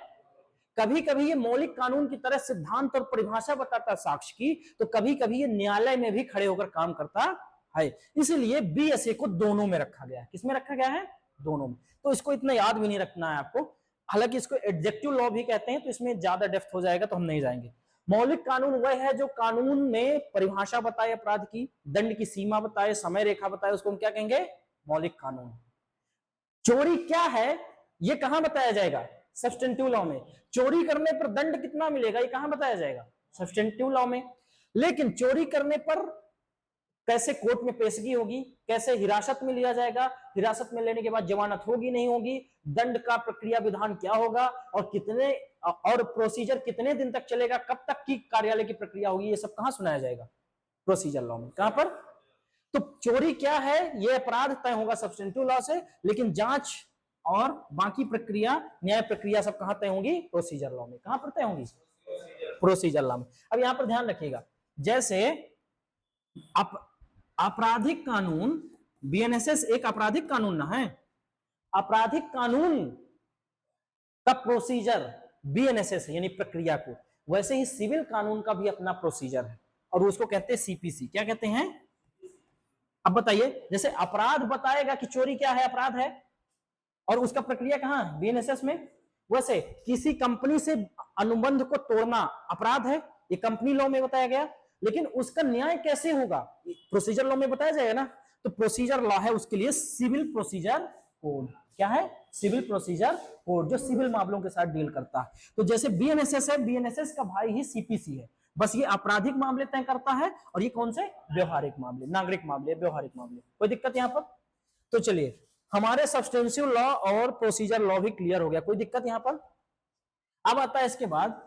कभी कभी ये मौलिक कानून की तरह सिद्धांत और परिभाषा बताता है साक्ष्य की, तो कभी कभी ये न्यायालय में भी खड़े होकर काम करता है। इसलिए बीएसए को दोनों में रखा गया है। किसमें रखा गया है? दोनों में। तो इसको इतना याद भी नहीं रखना है आपको, हालांकि इसको एडजेक्टिव लॉ भी कहते हैं, तो इसमें ज्यादा डेप्थ हो जाएगा तो हम नहीं जाएंगे। मौलिक कानून वह है जो कानून में परिभाषा बताए अपराध की, दंड की सीमा बताए, समय रेखा बताए, उसको हम क्या कहेंगे? मौलिक कानून। चोरी क्या है ये कहां बताया जाएगा? सब्सटेंटिव लॉ में। चोरी करने पर दंड कितना मिलेगा ये कहां बताया जाएगा? सब्सटेंटिव लॉ में। लेकिन चोरी करने पर कैसे कोर्ट में पेशगी होगी, कैसे हिरासत में लिया जाएगा, हिरासत में लेने के बाद जमानत होगी नहीं होगी, दंड का प्रक्रिया विधान क्या होगा, और कितने और प्रोसीजर कितने दिन तक चलेगा, कब तक की कार्यालय की प्रक्रिया होगी, ये सब कहां सुनाया जाएगा? प्रोसीजर लॉ में। कहां पर? तो चोरी क्या है ये अपराध तय होगा सब्सटेंटिव लॉ से, लेकिन जांच और बाकी प्रक्रिया, न्याय प्रक्रिया सब कहां तय होंगी? प्रोसीजर लॉ में। कहां पर तय होंगी? प्रोसीजर लॉ में। अब यहां पर ध्यान रखिएगा, जैसे आपराधिक कानून, बीएनएसएस एक आपराधिक कानून ना है, आपराधिक कानून का प्रोसीजर बीएनएसएस यानी प्रक्रिया को, वैसे ही सिविल कानून का भी अपना प्रोसीजर है और उसको कहते हैं सीपीसी। क्या कहते हैं? अब बताइए, जैसे अपराध बताएगा कि चोरी क्या है, अपराध है, और उसका प्रक्रिया कहां? बीएनएसएस में। वैसे किसी कंपनी से अनुबंध को तोड़ना अपराध है, ये कंपनी लॉ में बताया गया, लेकिन उसका न्याय कैसे होगा? प्रोसीजर लॉ में बताया जाएगा ना। तो प्रोसीजर लॉ है उसके लिए सिविल प्रोसीजर कोड। क्या है? सिविल प्रोसीजर कोड, जो सिविल मामलों के साथ डील करता है। तो जैसे बीएनएसएस है, बीएनएसएस का भाई ही सीपीसी है, बस ये आपराधिक मामले तय करता है और ये कौन से? व्यवहारिक मामले, नागरिक मामले, व्यवहारिक मामले। कोई दिक्कत यहां पर? तो चलिए, हमारे सब्सटेंशियल लॉ और प्रोसीजर लॉ भी क्लियर हो गया, कोई दिक्कत यहां पर? अब आता है इसके बाद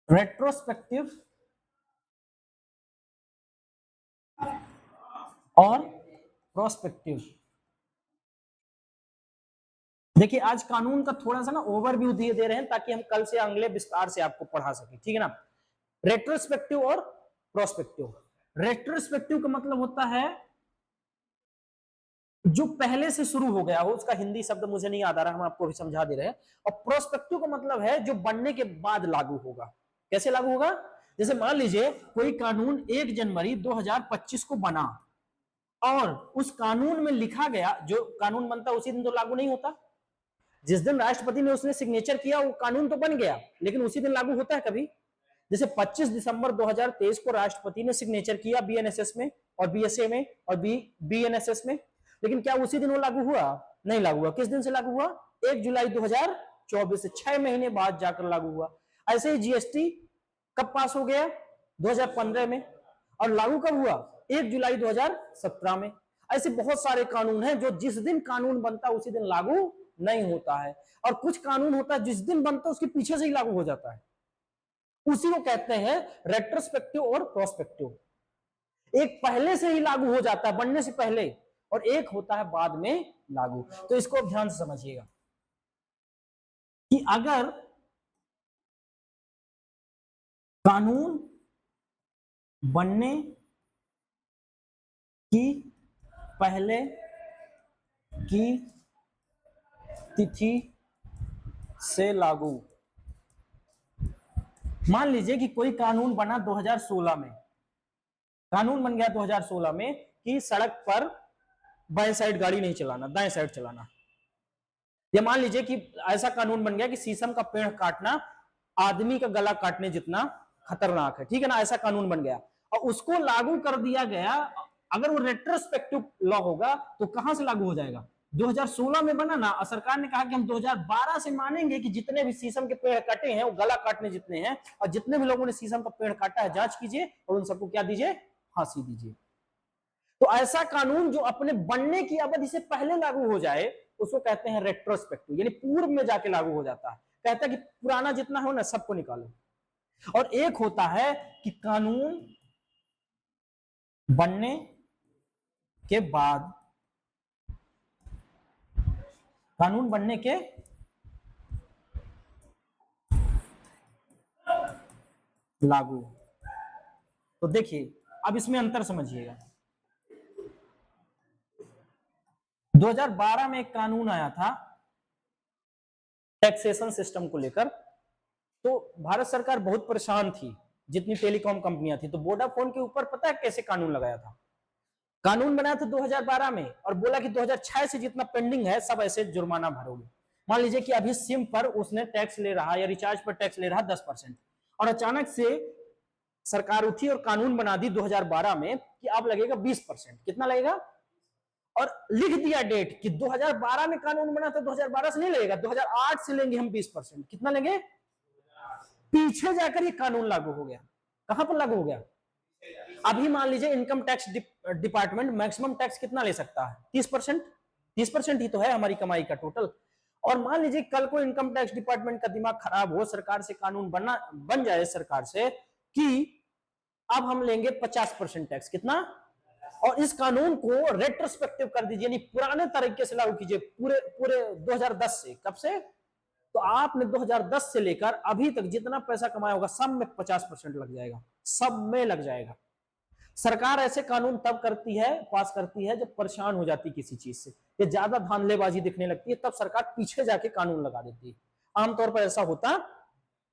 रेट्रोस्पेक्टिव और प्रोस्पेक्टिव। देखिए, आज कानून का थोड़ा सा ना ओवरव्यू दे रहे हैं ताकि हम कल से अगले विस्तार से आपको पढ़ा सके, ठीक है ना। रेट्रोस्पेक्टिव और प्रोस्पेक्टिव। रेट्रोस्पेक्टिव का मतलब होता है जो पहले से शुरू हो गया हो, उसका हिंदी शब्द मुझे नहीं याद आ रहा, हम आपको भी समझा दे रहे हैं। और प्रोस्पेक्टिव का मतलब है जो बनने के बाद लागू होगा। कैसे लागू होगा? जैसे मान लीजिए कोई कानून 1 जनवरी 2025 को बना और उस कानून में लिखा गया, जो कानून बनता उसी दिन तो लागू नहीं होता। जिस दिन राष्ट्रपति ने उसने सिग्नेचर किया वो कानून तो बन गया, लेकिन उसी दिन लागू होता है कभी? जैसे 25 दिसंबर 2023 को राष्ट्रपति ने सिग्नेचर किया बीएनएसएस में और बीएसए में और बीएनएसएस में, लेकिन क्या उसी दिन वो लागू हुआ? नहीं लागू हुआ। किस दिन से लागू हुआ? 1 जुलाई 2024 से 6 महीने बाद जाकर लागू हुआ। ऐसे ही जीएसटी कब पास हो गया? 2015 में। और लागू कब हुआ? 1 जुलाई 2017 में। ऐसे बहुत सारे कानून हैं जो जिस दिन कानून बनता उसी दिन लागू नहीं होता है, और कुछ कानून होता है जिस दिन बनता उसके पीछे से ही लागू हो जाता है। उसी को कहते हैं रेट्रोस्पेक्टिव और प्रोस्पेक्टिव। एक पहले से ही लागू हो जाता है, बनने से पहले, और एक होता है बाद में लागू। तो इसको ध्यान से समझिएगा कि अगर कानून बनने की पहले की तिथि से लागू, मान लीजिए कि कोई कानून बना 2016 में, कानून बन गया 2016 में कि सड़क पर बाएं साइड गाड़ी नहीं चलाना, दाएं साइड चलाना। या मान लीजिए कि ऐसा कानून बन गया कि शीशम का पेड़ काटना आदमी का गला काटने जितना खतरनाक है, ठीक है ना, ऐसा कानून बन गया और उसको लागू कर दिया गया। अगर वो रेट्रोस्पेक्टिव लॉ होगा तो कहां से लागू हो जाएगा? 2016 में बना ना, और सरकार ने कहा कि हम 2012 से मानेंगे कि जितने भी शीशम के पेड़ काटे हैं वो गला काटने जितने हैं, और जितने भी लोगों ने शीशम का पेड़ काटा है जांच कीजिए और उन सबको क्या दीजिए? फांसी दीजिए। तो ऐसा कानून जो अपने बनने की अवधि से पहले लागू हो जाए उसको कहते हैं रेट्रोस्पेक्टिव, यानी पूर्व में जाके लागू हो जाता है। कहता है कि पुराना जितना हो ना सबको निकालो। और एक होता है कि कानून बनने के बाद, कानून बनने के लागू। तो देखिए अब इसमें अंतर समझिएगा। 2012 में एक कानून आया था टैक्सेशन सिस्टम को लेकर, तो भारत सरकार बहुत परेशान थी, जितनी टेलीकॉम कंपनियां थी। तो वोडाफोन के ऊपर पता है कैसे कानून लगाया था? कानून बनाया था 2012 में और बोला कि 2006 से जितना पेंडिंग है सब ऐसे जुर्माना भरोगे। मान लीजिए कि अभी सिम पर उसने टैक्स ले रहा या रिचार्ज पर टैक्स ले रहा 10%, और अचानक से सरकार उठी और कानून बना दी 2012 में कि अब लगेगा 20%। कितना लगेगा? और लिख दिया डेट कि 2012 में कानून बना था, 2012 से नहीं लगेगा, 2008 से लेंगे हम 20%। कितना लेंगे? पीछे जाकर ये कानून लागू हो गया। कहां पर लागू हो गया? अभी मान लीजिए income tax department maximum tax कितना ले सकता है? 30%। 30% ही तो है हमारी कमाई का टोटल। और मान लीजिए कल को इनकम टैक्स डिपार्टमेंट का दिमाग खराब हो, सरकार से कानून बन जाए सरकार से कि अब हम लेंगे 50% टैक्स। कितना? और इस कानून को रेट्रोस्पेक्टिव कर दीजिए, यानी पुराने तरीके से लागू कीजिए, पूरे पूरे 2010 से। कब से? तो आपने 2010 से लेकर अभी तक जितना पैसा कमाया होगा सब में 50% लग जाएगा, सब में लग जाएगा। सरकार ऐसे कानून तब करती है, पास करती है, जब परेशान हो जाती है किसी चीज से, ये ज्यादा धांधलेबाजी दिखने लगती है, तब सरकार पीछे जाके कानून लगा देती है। आमतौर पर ऐसा होता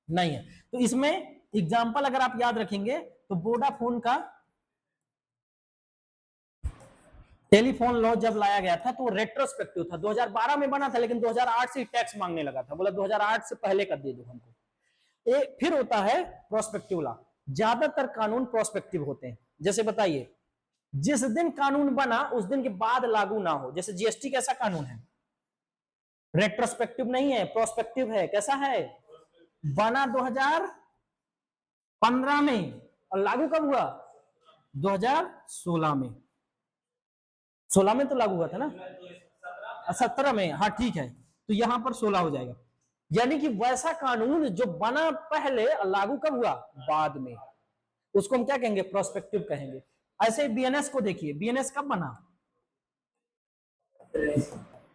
नहीं है। तो इसमें एग्जाम्पल अगर आप याद रखेंगे तो वोडाफोन का टेलीफोन लॉ जब लाया गया था तो रेट्रोस्पेक्टिव था, 2012 में बना था, लेकिन 2008 से टैक्स मांगने लगा था, बोला 2008 से पहले कर दे दो हमको। फिर होता है प्रोस्पेक्टिव लॉ। ज्यादातर कानून प्रोस्पेक्टिव होते हैं। जैसे बताइए, जिस दिन कानून बना उस दिन के बाद लागू ना हो। जैसे जीएसटी कैसा कानून है? रेट्रोस्पेक्टिव नहीं है, प्रोस्पेक्टिव है। कैसा है? बना 2015 में और लागू कब हुआ? 2016 में। 16 में तो लागू हुआ था ना, 17 में। हाँ ठीक है, तो यहां पर 16 हो जाएगा। यानी कि वैसा कानून जो बना पहले और लागू कब हुआ? बाद में, उसको हम क्या कहेंगे? प्रोस्पेक्टिव कहेंगे। ऐसे बीएनएस को देखिए, बीएनएस कब बना?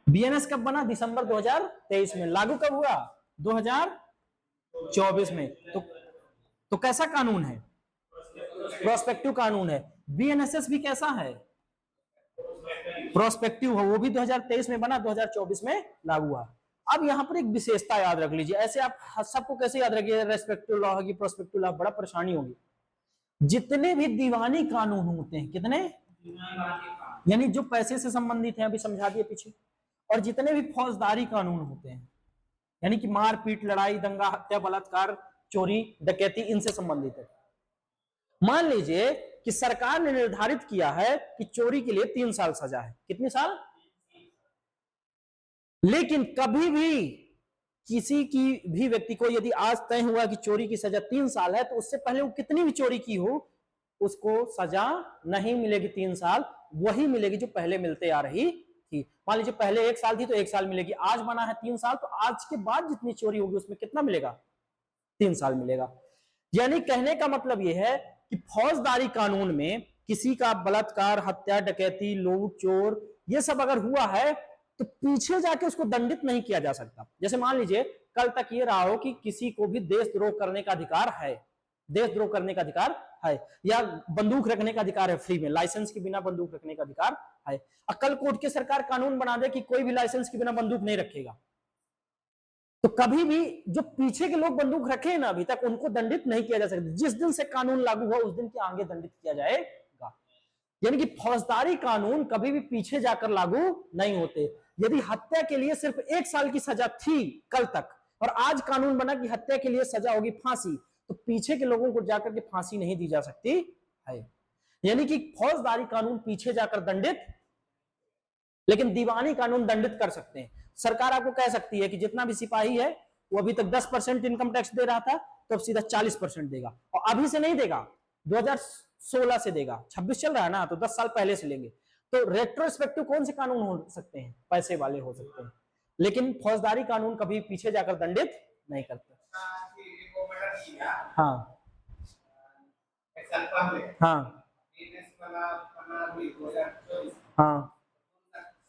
बीएनएस कब बना? दिसंबर 2023 में। लागू कब हुआ? 2024 में। तो कैसा कानून है? प्रोस्पेक्टिव कानून है। बीएनएसएस भी कैसा है? प्रोस्पेक्टिव हो, वो भी 2023 में बना, 2024 में लागू हुआ। अब यहां पर एक विशेषता याद रख लीजिए। ऐसे आप सबको कैसे याद रखिए? रेस्पेक्टिव लॉ होगी, प्रोस्पेक्टिव लॉ, बड़ा परेशानी होगी। जितने भी दीवानी कानून होते हैं, कितने, यानी जो पैसे से संबंधित हैं, अभी समझा दिए पीछे, और जितने भी फौजदारी कानून होते हैं, यानी कि मारपीट, लड़ाई, दंगा, हत्या, बलात्कार, चोरी, डकैती, इनसे संबंधित है। मान लीजिए कि सरकार ने निर्धारित किया है कि चोरी के लिए 3 साल सजा है। कितने साल? लेकिन कभी भी किसी की भी व्यक्ति को यदि आज तय हुआ कि चोरी की सजा 3 साल है, तो उससे पहले वो कितनी भी चोरी की हो उसको सजा नहीं मिलेगी 3 साल, वही मिलेगी जो पहले मिलते आ रही थी। मान लीजिए पहले 1 साल थी तो 1 साल मिलेगी, आज बना है 3 साल, तो आज के बाद जितनी चोरी होगी उसमें कितना मिलेगा? 3 साल मिलेगा। यानी कहने का मतलब यह है कि फौजदारी कानून में किसी का बलात्कार, हत्या, डकैती, लूट, चोर, ये सब अगर हुआ है तो पीछे जाके उसको दंडित नहीं किया जा सकता। जैसे मान लीजिए कल तक ये रहा हो कि किसी को भी देशद्रोह करने का अधिकार है, देशद्रोह करने का अधिकार है, या बंदूक रखने का अधिकार है, फ्री में लाइसेंस के बिना बंदूक रखने का अधिकार है। कल कोर्ट की सरकार कानून बना दे कि कोई भी लाइसेंस के बिना बंदूक नहीं रखेगा, तो कभी भी जो पीछे के लोग बंदूक रखे हैं ना अभी तक, उनको दंडित नहीं किया जा सकता। जिस दिन से कानून लागू हुआ उस दिन के आगे दंडित किया जाएगा। यानी कि फौजदारी कानून कभी भी पीछे जाकर लागू नहीं होते। यदि हत्या के लिए सिर्फ 1 साल की सजा थी कल तक, और आज कानून बना कि हत्या के लिए सजा होगी फांसी, तो पीछे के लोगों को जाकर के फांसी नहीं दी जा सकती है। यानी कि फौजदारी कानून पीछे जाकर दंडित, लेकिन दीवानी कानून दंडित कर सकते हैं। सरकार आपको कह सकती है कि जितना भी सिपाही है वो अभी तक 10% इनकम टैक्स दे रहा था, तो अब सीधा 40% देगा, और अभी से नहीं देगा, 2016 से देगा। 26 चल रहा है ना, तो 10 साल पहले से लेंगे। तो रेट्रोस्पेक्टिव कौन से कानून हो सकते हैं? पैसे वाले हो सकते हैं, लेकिन फौजदारी कानून कभी पीछे जाकर दंडित नहीं करते। हाँ हाँ हाँ,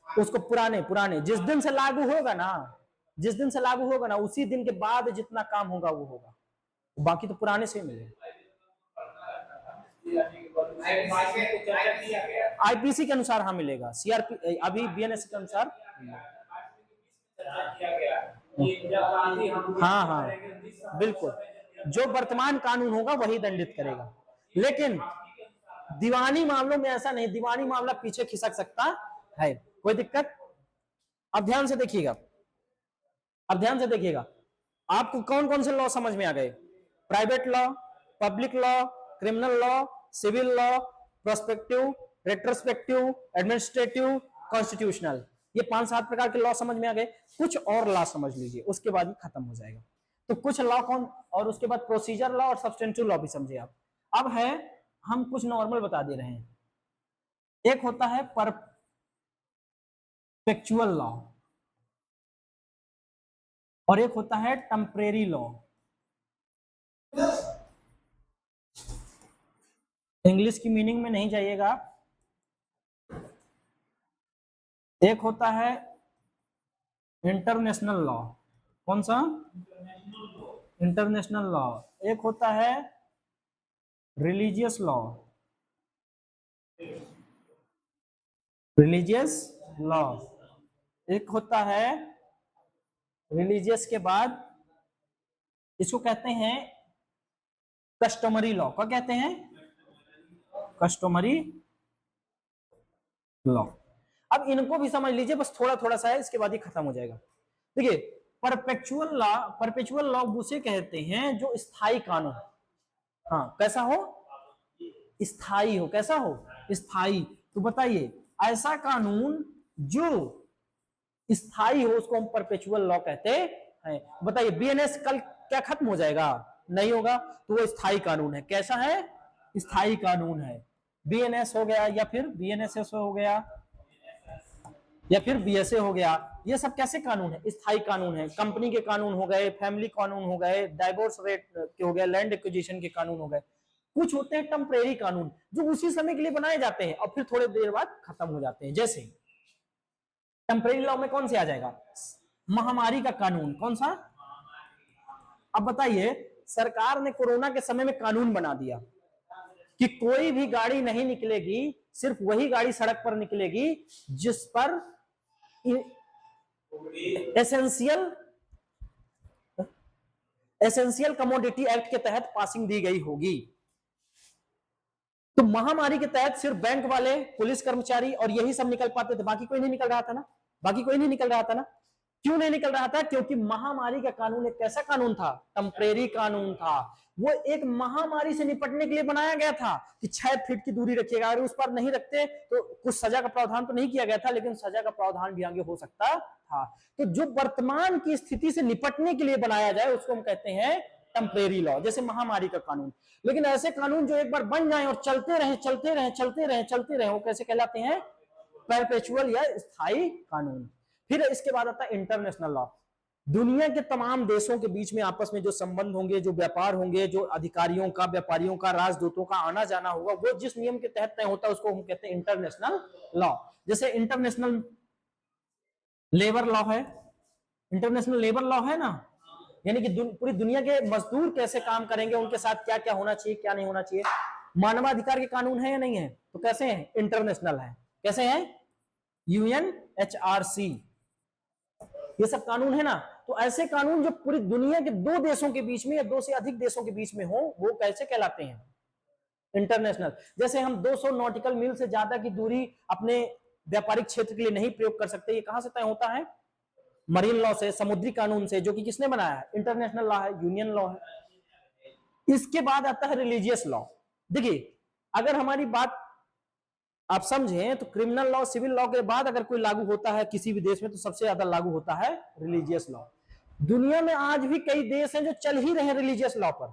उसको पुराने जिस दिन से लागू होगा ना, जिस दिन से लागू होगा ना, उसी दिन के बाद जितना काम होगा वो होगा, बाकी तो पुराने से ही मिलेगा। आईपीसी के अनुसार हाँ मिलेगा, सीआरपी अभी बीएनएस के अनुसार। हाँ हाँ बिल्कुल, जो वर्तमान कानून होगा वही दंडित करेगा, लेकिन दीवानी मामलों में ऐसा नहीं, दीवानी मामला पीछे खिसक सकता है, कोई दिक्कत। अब ध्यान से देखिएगा, अब ध्यान से देखिएगा, आपको कौन कौन से लॉ समझ में आ गए? Private law, public law, criminal law, civil law, prospective, retrospective, administrative, constitutional, ये 5-7 प्रकार के लॉ समझ में आ गए। कुछ और लॉ समझ लीजिए, उसके बाद ही खत्म हो जाएगा। तो कुछ लॉ कौन, और उसके बाद प्रोसीजर लॉ और सब्सटेंटिव लॉ भी समझिए आप। अब है, हम कुछ नॉर्मल बता दे रहे हैं। एक होता है परपेचुअल लॉ और एक होता है टेम्परेरी लॉ। इंग्लिश की मीनिंग में नहीं जाइएगा। एक होता है इंटरनेशनल लॉ, कौन सा? International law. एक होता है रिलीजियस लॉ, रिलीजियस लॉ। एक होता है रिलीजियस के बाद इसको कहते हैं कस्टमरी लॉ। क्या कहते हैं? Customary law. अब इनको भी समझ लीजिए, बस थोड़ा थोड़ा सा है, इसके बाद ही खत्म हो जाएगा। देखिए, परपेचुअल लॉ, परपेचुअल लॉ उसे कहते हैं जो स्थायी कानून, हाँ कैसा हो? स्थायी हो। कैसा हो? स्थायी। तो बताइए, ऐसा कानून जो स्थायी हो उसको हम परपेचुअल लॉ कहते हैं। बताइए, बीएनएस कल क्या खत्म हो जाएगा? नहीं होगा, तो वो स्थायी कानून है। कैसा है? स्थायी कानून है। बीएनएस हो गया, या फिर बीएनएसएस हो गया, या फिर बीएसए हो गया, ये सब कैसे कानून है? स्थायी कानून है। कंपनी के कानून हो गए, फैमिली कानून हो गए, डाइवोर्स रेट के हो गए, लैंड एक्विजिशन के कानून हो गए। कुछ होते हैं टेम्परेरी कानून जो उसी समय के लिए बनाए जाते हैं और फिर थोड़ी देर बाद खत्म हो जाते हैं। जैसे टेम्परेरी लॉ में कौन से आ जाएगा? महामारी का कानून। कौन सा? अब बताइए, सरकार ने कोरोना के समय में कानून बना दिया कि कोई भी गाड़ी नहीं निकलेगी, सिर्फ वही गाड़ी सड़क पर निकलेगी जिस पर एसेंशियल कमोडिटी एक्ट के तहत पासिंग दी गई होगी। तो महामारी के तहत सिर्फ बैंक वाले, पुलिस कर्मचारी और यही सब निकल पाते थे, बाकी कोई नहीं निकल रहा था ना, बाकी कोई नहीं निकल रहा था ना। क्यों नहीं निकल रहा था? क्योंकि महामारी का कानून एक कैसा कानून था? टेम्परेरी कानून था। वो एक महामारी से निपटने के लिए बनाया गया था कि 6 फीट की दूरी रखिएगा, अगर उस पर नहीं रखते तो कुछ सजा का प्रावधान तो नहीं किया गया था, लेकिन सजा का प्रावधान भी आगे हो सकता था। तो जो वर्तमान की स्थिति से निपटने के लिए बनाया जाए उसको हम कहते हैं टेम्परेरी लॉ, जैसे महामारी का कानून। लेकिन ऐसे कानून जो एक बार बन जाए और चलते रहे चलते रहे चलते रहे चलते रहे, वो कैसे कहलाते हैं? परपेचुअल या स्थायी कानून। फिर इसके बाद आता है इंटरनेशनल लॉ। दुनिया के तमाम देशों के बीच में आपस में जो संबंध होंगे, जो व्यापार होंगे, जो अधिकारियों का, व्यापारियों का, राजदूतों का आना जाना होगा, वो जिस नियम के तहत तय होता है उसको हम कहते हैं इंटरनेशनल लॉ। जैसे इंटरनेशनल लेबर लॉ है, इंटरनेशनल लेबर लॉ है ना, यानी कि पूरी दुनिया के मजदूर कैसे काम करेंगे, उनके साथ क्या क्या होना चाहिए, क्या नहीं होना चाहिए। मानवाधिकार के कानून है या नहीं है? तो कैसे हैं? इंटरनेशनल है। कैसे हैं? यूएनएचआरसी, ये सब कानून है ना। तो ऐसे कानून जो पूरी दुनिया के 2 देशों के बीच में या 2 से अधिक देशों के बीच में हो, वो कैसे कहलाते हैं? इंटरनेशनल। जैसे हम 200 नॉटिकल मील से ज्यादा की दूरी अपने व्यापारिक क्षेत्र के लिए नहीं प्रयोग कर सकते, ये कहां से तय होता है? मरीन लॉ से, समुद्री कानून से, जो कि किसने बनाया है? इंटरनेशनल लॉ है, यूनियन लॉ है। इसके बाद आता है रिलीजियस लॉ। देखिए, अगर हमारी बात आप समझें तो क्रिमिनल लॉ, सिविल लॉ के बाद अगर कोई लागू होता है किसी भी देश में, तो सबसे ज्यादा लागू होता है रिलीजियस लॉ। दुनिया में आज भी कई देश हैं जो चल ही रहे हैं रिलीजियस लॉ पर।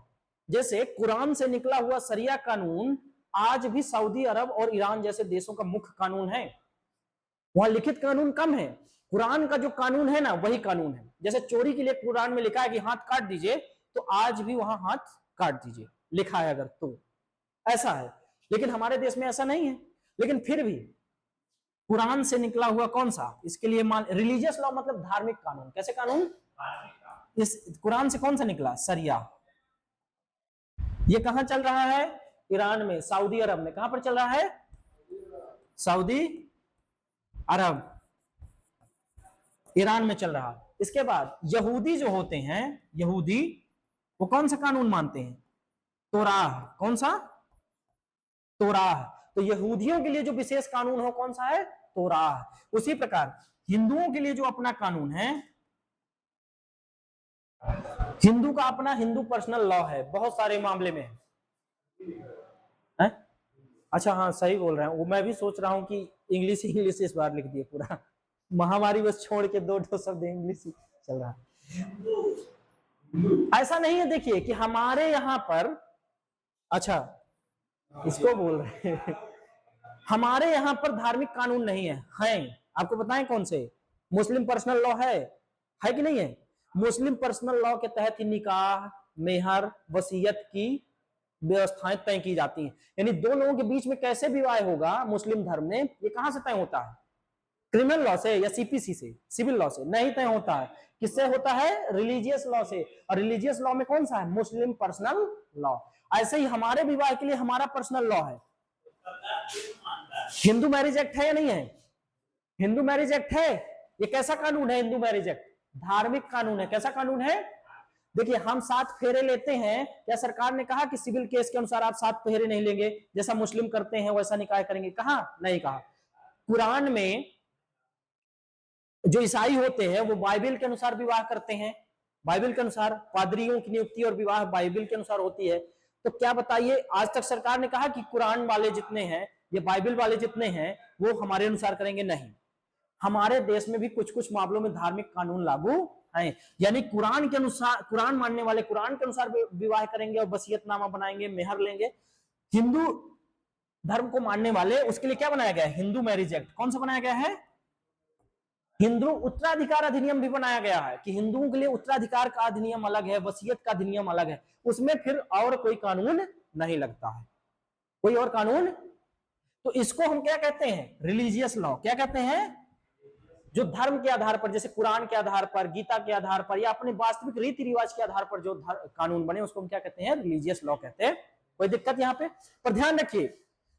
जैसे कुरान से निकला हुआ शरिया कानून आज भी सऊदी अरब और ईरान जैसे देशों का मुख्य कानून है। वहां लिखित कानून कम है, कुरान का जो कानून है ना वही कानून है। जैसे चोरी के लिए कुरान में लिखा है कि हाथ काट दीजिए, तो आज भी वहां हाथ काट दीजिए लिखा है अगर, तो ऐसा है। लेकिन हमारे देश में ऐसा नहीं है। लेकिन फिर भी कुरान से निकला हुआ कौन सा, इसके लिए मान, रिलीजियस लॉ मतलब धार्मिक कानून। कैसे कानून? इस कुरान से कौन सा निकला? शरिया। ये कहां चल रहा है? ईरान में, सऊदी अरब में। कहां पर चल रहा है? सऊदी अरब, ईरान में चल रहा। इसके बाद यहूदी जो होते हैं, यहूदी वो कौन सा कानून मानते हैं? तोराह। कौन सा? तोराह। तो यहूदियों के लिए जो विशेष कानून हो कौन सा है? तोराह। उसी प्रकार हिंदुओं के लिए जो अपना कानून है, हिंदू का अपना हिंदू पर्सनल लॉ है, बहुत सारे मामले में है? अच्छा हाँ सही बोल रहे हैं, वो मैं भी सोच रहा हूं कि इंग्लिश इंग्लिश इस बार लिख दिए पूरा, महामारी बस छोड़ के दो शब्द इंग्लिश ही चल रहा है। ऐसा नहीं है देखिए कि हमारे यहां पर, अच्छा इसको बोल रहे हैं हमारे यहां पर धार्मिक कानून नहीं है, हैं आपको बताएं कौन से? मुस्लिम पर्सनल लॉ है कि नहीं है? मुस्लिम पर्सनल लॉ के तहत ही निकाह, मेहर, वसीयत की व्यवस्थाएं तय की जाती हैं। यानी दो लोगों के बीच में कैसे विवाह होगा मुस्लिम धर्म में, ये कहां से तय होता है? क्रिमिनल लॉ से या सीपीसी से, सिविल लॉ से नहीं तय होता है। किससे होता है? रिलीजियस लॉ से। और रिलीजियस लॉ में कौन सा है? मुस्लिम पर्सनल लॉ। ऐसे ही हमारे विवाह के लिए हमारा पर्सनल लॉ है। हिंदू मैरिज एक्ट है या नहीं है? हिंदू मैरिज एक्ट है। ये कैसा कानून है? हिंदू मैरिज एक्ट धार्मिक कानून है। कैसा कानून है? देखिए हम 7 फेरे लेते हैं, क्या सरकार ने कहा कि सिविल केस के अनुसार आप 7 फेरे नहीं लेंगे, जैसा मुस्लिम करते हैं वैसा निकाह करेंगे? कहा? नहीं कहा। कुरान में जो ईसाई होते हैं वो बाइबल के अनुसार विवाह करते हैं, बाइबल के अनुसार पादरियों की नियुक्ति और विवाह बाइबल के अनुसार होती है। तो क्या बताइए, आज तक सरकार ने कहा कि कुरान वाले जितने हैं, ये बाइबल वाले जितने हैं वो हमारे अनुसार करेंगे? नहीं। हमारे देश में भी कुछ कुछ मामलों में धार्मिक कानून लागू हैं, यानी कुरान के अनुसार, कुरान मानने वाले कुरान के अनुसार विवाह करेंगे और वसीयतनामा बनाएंगे, मेहर लेंगे। हिंदू धर्म को मानने वाले उसके लिए क्या बनाया गया है? Hindu marriage act. कौन सा बनाया गया है? हिंदू उत्तराधिकार अधिनियम भी बनाया गया है कि हिंदुओं के लिए उत्तराधिकार का अधिनियम अलग है, वसीयत का अधिनियम अलग है, उसमें फिर और कोई कानून नहीं लगता है, कोई और कानून। तो इसको हम क्या कहते हैं? Religious law. क्या कहते हैं? जो धर्म के आधार पर, जैसे कुरान के आधार पर, गीता के आधार पर, या अपने वास्तविक रीति रिवाज के आधार पर जो कानून बने उसको हम क्या कहते हैं? रिलीजियस लॉ कहते हैं। कोई दिक्कत यहां पे? पर ध्यान रखिए,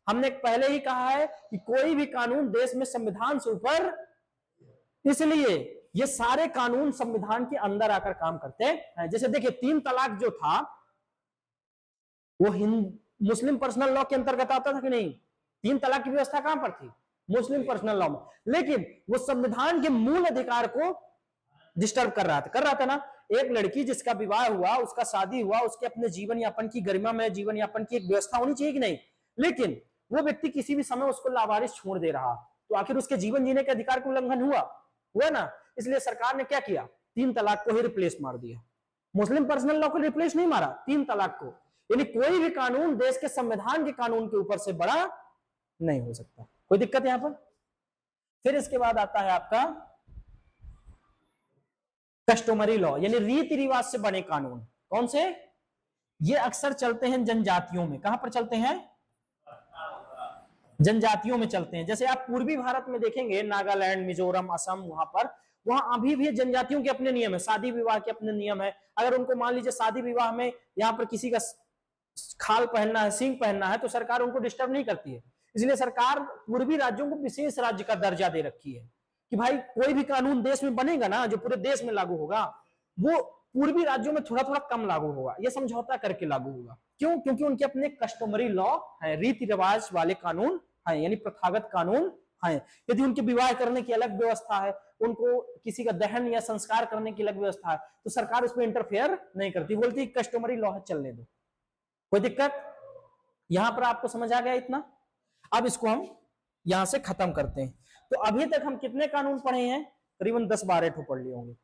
हमने पहले ही कहा है कि कोई भी कानून देश में संविधान से ऊपर, इसलिए ये सारे कानून संविधान के अंदर आकर काम करते हैं। जैसे देखिए 3 तलाक जो था वो मुस्लिम पर्सनल लॉ के अंतर्गत आता था कि नहीं? 3 तलाक की व्यवस्था कहां पर थी? मुस्लिम पर्सनल लॉ में। लेकिन वो संविधान के मूल अधिकार को डिस्टर्ब कर रहा था ना। एक लड़की जिसका विवाह हुआ, उसका शादी हुआ, उसके अपने जीवन यापन की, गरिमा में जीवन यापन की एक व्यवस्था होनी चाहिए कि नहीं? लेकिन वो व्यक्ति किसी भी समय उसको लावारिस छोड़ दे रहा, तो आखिर उसके जीवन जीने के अधिकार का उल्लंघन हुआ ना। इसलिए सरकार ने क्या किया? 3 तलाक को ही रिप्लेस मार दिया। मुस्लिम पर्सनल लॉ को रिप्लेस नहीं मारा, 3 तलाक को। यानी कोई भी कानून देश के संविधान के कानून के ऊपर से बड़ा नहीं हो सकता। कोई दिक्कत यहां पर? फिर इसके बाद आता है आपका कस्टमरी लॉ, यानी रीति रिवाज से बने कानून। कौन से? ये अक्सर चलते हैं जनजातियों में। कहां पर चलते हैं? जनजातियों में चलते हैं। जैसे आप पूर्वी भारत में देखेंगे, नागालैंड, मिजोरम, असम, वहां अभी भी जनजातियों के अपने नियम है, शादी विवाह के अपने नियम है। अगर उनको मान लीजिए शादी विवाह में यहाँ पर किसी का खाल पहनना है, सींग पहनना है, तो सरकार उनको डिस्टर्ब नहीं करती है। इसलिए सरकार पूर्वी राज्यों को विशेष राज्य का दर्जा दे रखी है कि भाई कोई भी कानून देश में बनेगा ना, जो पूरे देश में लागू होगा, वो पूर्वी राज्यों में थोड़ा थोड़ा कम लागू होगा, ये समझौता करके लागू होगा। क्यों? क्योंकि उनके अपने कस्टमरी लॉ है, रीति रिवाज वाले कानून है, यानी प्रथागत कानून है। यदि उनके विवाह करने की अलग व्यवस्था है, उनको किसी का दहन या संस्कार करने की अलग व्यवस्था है, तो सरकार उसमें इंटरफेयर नहीं करती, बोलती कस्टमरी लॉ है, चलने दो। कोई दिक्कत? यहां पर आपको समझ आ गया इतना? अब इसको हम यहां से खत्म करते हैं। तो अभी तक हम कितने कानून पढ़े हैं? करीबन 10-12 ठो पढ़ लिए होंगे।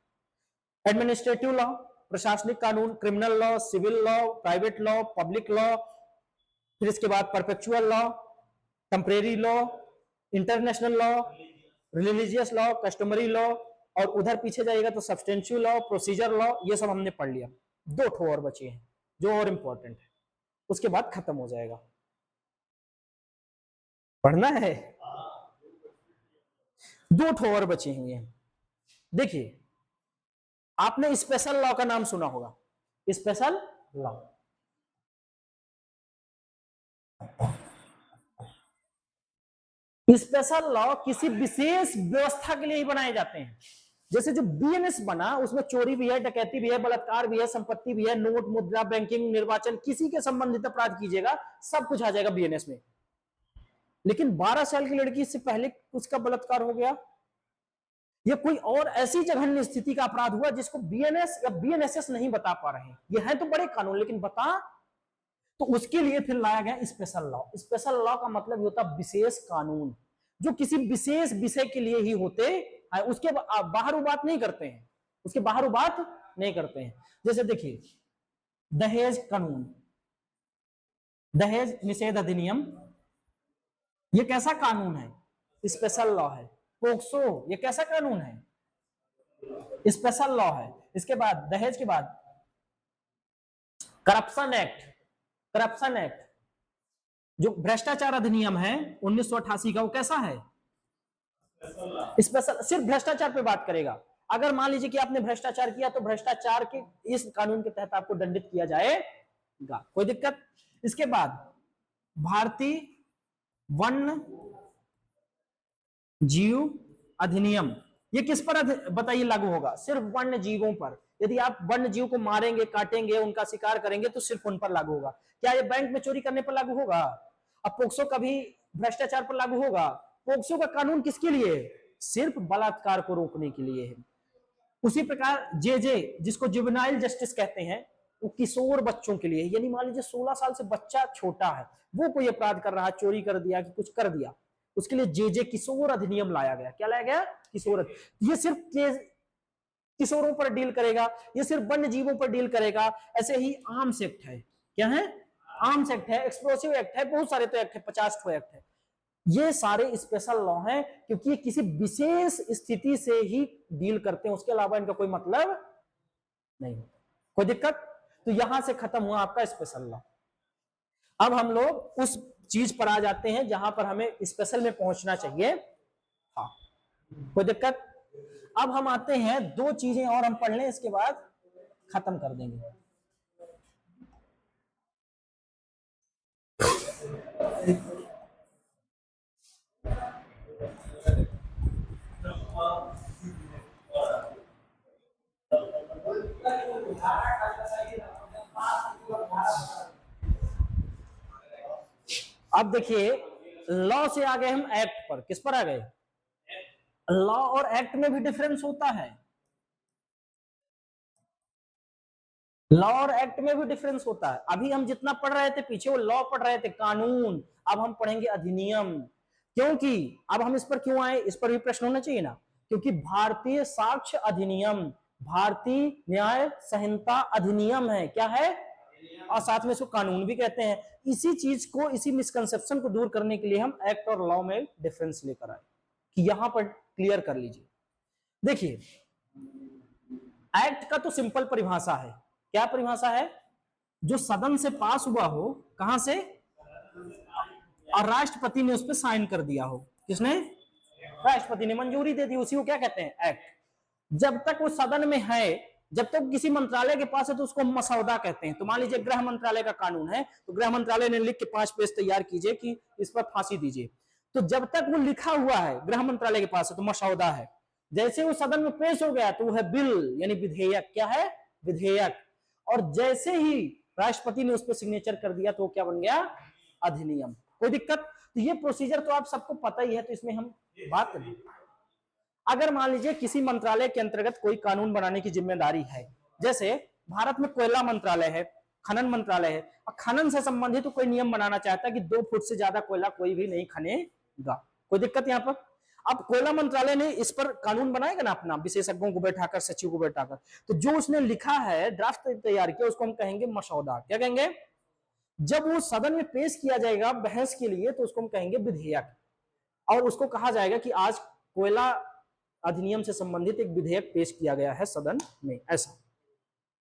एडमिनिस्ट्रेटिव लॉ, प्रशासनिक कानून, criminal law, civil law, private law, public law, फिर इसके बाद perpetual law, temporary law, international law, religious law, customary law, और उधर पीछे जाइएगा तो सब्सटेंशियल लॉ, प्रोसीजर लॉ, ये सब हमने पढ़ लिया। 2 ठो और बचे हैं जो और इंपॉर्टेंट है, उसके बाद खत्म हो जाएगा। पढ़ना है? 2 ठो और बचे हैं ये। देखिए आपने स्पेशल लॉ का नाम सुना होगा, स्पेशल लॉ। स्पेशल लॉ किसी विशेष व्यवस्था के लिए ही बनाए जाते हैं। जैसे जो बीएनएस बना उसमें चोरी भी है, डकैती भी है, बलात्कार भी है, संपत्ति भी है, नोट मुद्रा बैंकिंग निर्वाचन किसी के संबंधित अपराध कीजिएगा सब कुछ आ जाएगा बीएनएस में। लेकिन 12 साल की लड़की से पहले उसका बलात्कार हो गया या कोई और ऐसी जघन्य स्थिति का अपराध हुआ जिसको बीएनएस या बीएनएसएस नहीं बता पा रहे हैं, ये है तो बड़े कानून लेकिन बता, तो उसके लिए फिर लाया गया स्पेशल लॉ। स्पेशल लॉ का मतलब होता विशेष कानून जो किसी विशेष विषय के लिए ही होते हैं, उसके बाहर वो बात नहीं करते हैं, उसके बाहर वो बात नहीं करते हैं। जैसे देखिए दहेज कानून, दहेज निषेध अधिनियम, ये कैसा कानून है? स्पेशल लॉ है। पोक्सो ये कैसा कानून है? स्पेशल लॉ है। इसके बाद दहेज के बाद करप्शन एक्ट, करप्शन एक्ट जो भ्रष्टाचार अधिनियम है 1988 का, वो कैसा है? स्पेशल, सिर्फ भ्रष्टाचार पे बात करेगा। अगर मान लीजिए कि आपने भ्रष्टाचार किया तो भ्रष्टाचार के इस कानून के तहत आपको दंडित किया जाएगा, कोई दिक्कत। इसके बाद भारतीय वन्य जीव अधिनियम, ये किस पर बताइए लागू होगा? सिर्फ वन्य जीवों पर। यदि आप वन्य जीव को मारेंगे, काटेंगे, उनका शिकार करेंगे तो सिर्फ उन पर लागू होगा। क्या ये बैंक में चोरी करने पर लागू होगा? अब पोक्सो का भी भ्रष्टाचार पर लागू होगा। पोक्सो का कानून किसके लिए? सिर्फ बलात्कार को रोकने के लिए है। उसी प्रकार जे जिसको जुवेनाइल जस्टिस कहते हैं, वो किशोर बच्चों के लिए, यानी मान लीजिए 16 साल से बच्चा छोटा है, वो कोई अपराध कर रहा है, चोरी कर दिया कि कुछ कर दिया, उसके लिए जे किशोर अधिनियम लाया गया। क्या लाया गया? किशोर। ये सिर्फ किशोरों पर डील करेगा, ये सिर्फ वन्य जीवों पर डील करेगा। ऐसे ही आर्म्स एक्ट है, क्या है? आर्म्स एक्ट है, एक्सप्लोसिव एक्ट है, बहुत सारे तो एक्ट है, 50 ठो एक्ट है। ये सारे स्पेशल लॉ हैं क्योंकि ये किसी विशेष स्थिति से ही डील करते हैं, उसके अलावा इनका कोई मतलब नहीं। कोई दिक्कत? तो यहां से खत्म हुआ आपका स्पेशल लॉ। अब हम लोग उस चीज पर आ जाते हैं जहां पर हमें स्पेशल में पहुंचना चाहिए। हाँ, कोई दिक्कत? अब हम आते हैं, दो चीजें और हम पढ़ लें, इसके बाद खत्म कर देंगे। अब देखिए लॉ से आ गए हम एक्ट पर। किस पर आ गए? लॉ और एक्ट में भी डिफरेंस होता है, लॉ और एक्ट में भी डिफरेंस होता है। अभी हम जितना पढ़ रहे थे पीछे वो लॉ पढ़ रहे थे, कानून। अब हम पढ़ेंगे अधिनियम। क्योंकि अब हम इस पर क्यों आए, इस पर भी प्रश्न होना चाहिए ना। क्योंकि भारतीय साक्ष्य अधिनियम भारतीय न्याय संहिता अधिनियम है। क्या है? और साथ में इसको कानून भी कहते हैं। इसी चीज को, इसी मिसकंसेप्शन को दूर करने के लिए हम एक्ट और लॉ में डिफरेंस लेकर आए कि यहां पर क्लियर कर लीजिए। देखिए एक्ट का तो सिंपल परिभाषा है। क्या परिभाषा है? जो सदन से पास हुआ हो, कहां से? और राष्ट्रपति ने उस पर साइन कर दिया हो। किसने? राष्ट्रपति ने मंजूरी दे दी, उसी को क्या कहते हैं? एक्ट। जब तक वो सदन में है, जब तक किसी मंत्रालय के पास है तो उसको मसौदा कहते हैं। तो मान लीजिए गृह मंत्रालय का कानून है, तो गृह मंत्रालय ने लिख के 5 पेज तैयार कीजिए कि इस पर फांसी दीजिए। तो जब तक वो लिखा हुआ है, गृह मंत्रालय के पास है, तो मसौदा है। जैसे वो सदन में पेश हो गया तो वो है बिल, यानी विधेयक। क्या है? विधेयक। और जैसे ही राष्ट्रपति ने उस पर सिग्नेचर कर दिया तो वो क्या बन गया? अधिनियम। कोई दिक्कत? तो ये प्रोसीजर तो आप सबको पता ही है, तो इसमें हम बात करें। अगर मान लीजिए किसी मंत्रालय के अंतर्गत कोई कानून बनाने की जिम्मेदारी है, जैसे भारत में कोयला मंत्रालय है, खनन मंत्रालय है, और खनन से संबंधित तो कोई नियम बनाना चाहता है कि 2 फुट से ज्यादा कोयला कोई भी नहीं खनेगा। कोई दिक्कत यहां पर? अब कोयला मंत्रालय ने इस पर कानून बनाएगा ना अपना, विशेषज्ञों को बैठाकर, सचिव को बैठाकर। तो जो उसने लिखा है, ड्राफ्ट तैयार किया, उसको हम कहेंगे मसौदा। क्या कहेंगे? जब वो सदन में पेश किया जाएगा बहस के लिए तो उसको हम कहेंगे विधेयक। और उसको कहा जाएगा कि आज कोयला अधिनियम से संबंधित एक विधेयक पेश किया गया है सदन में, ऐसा।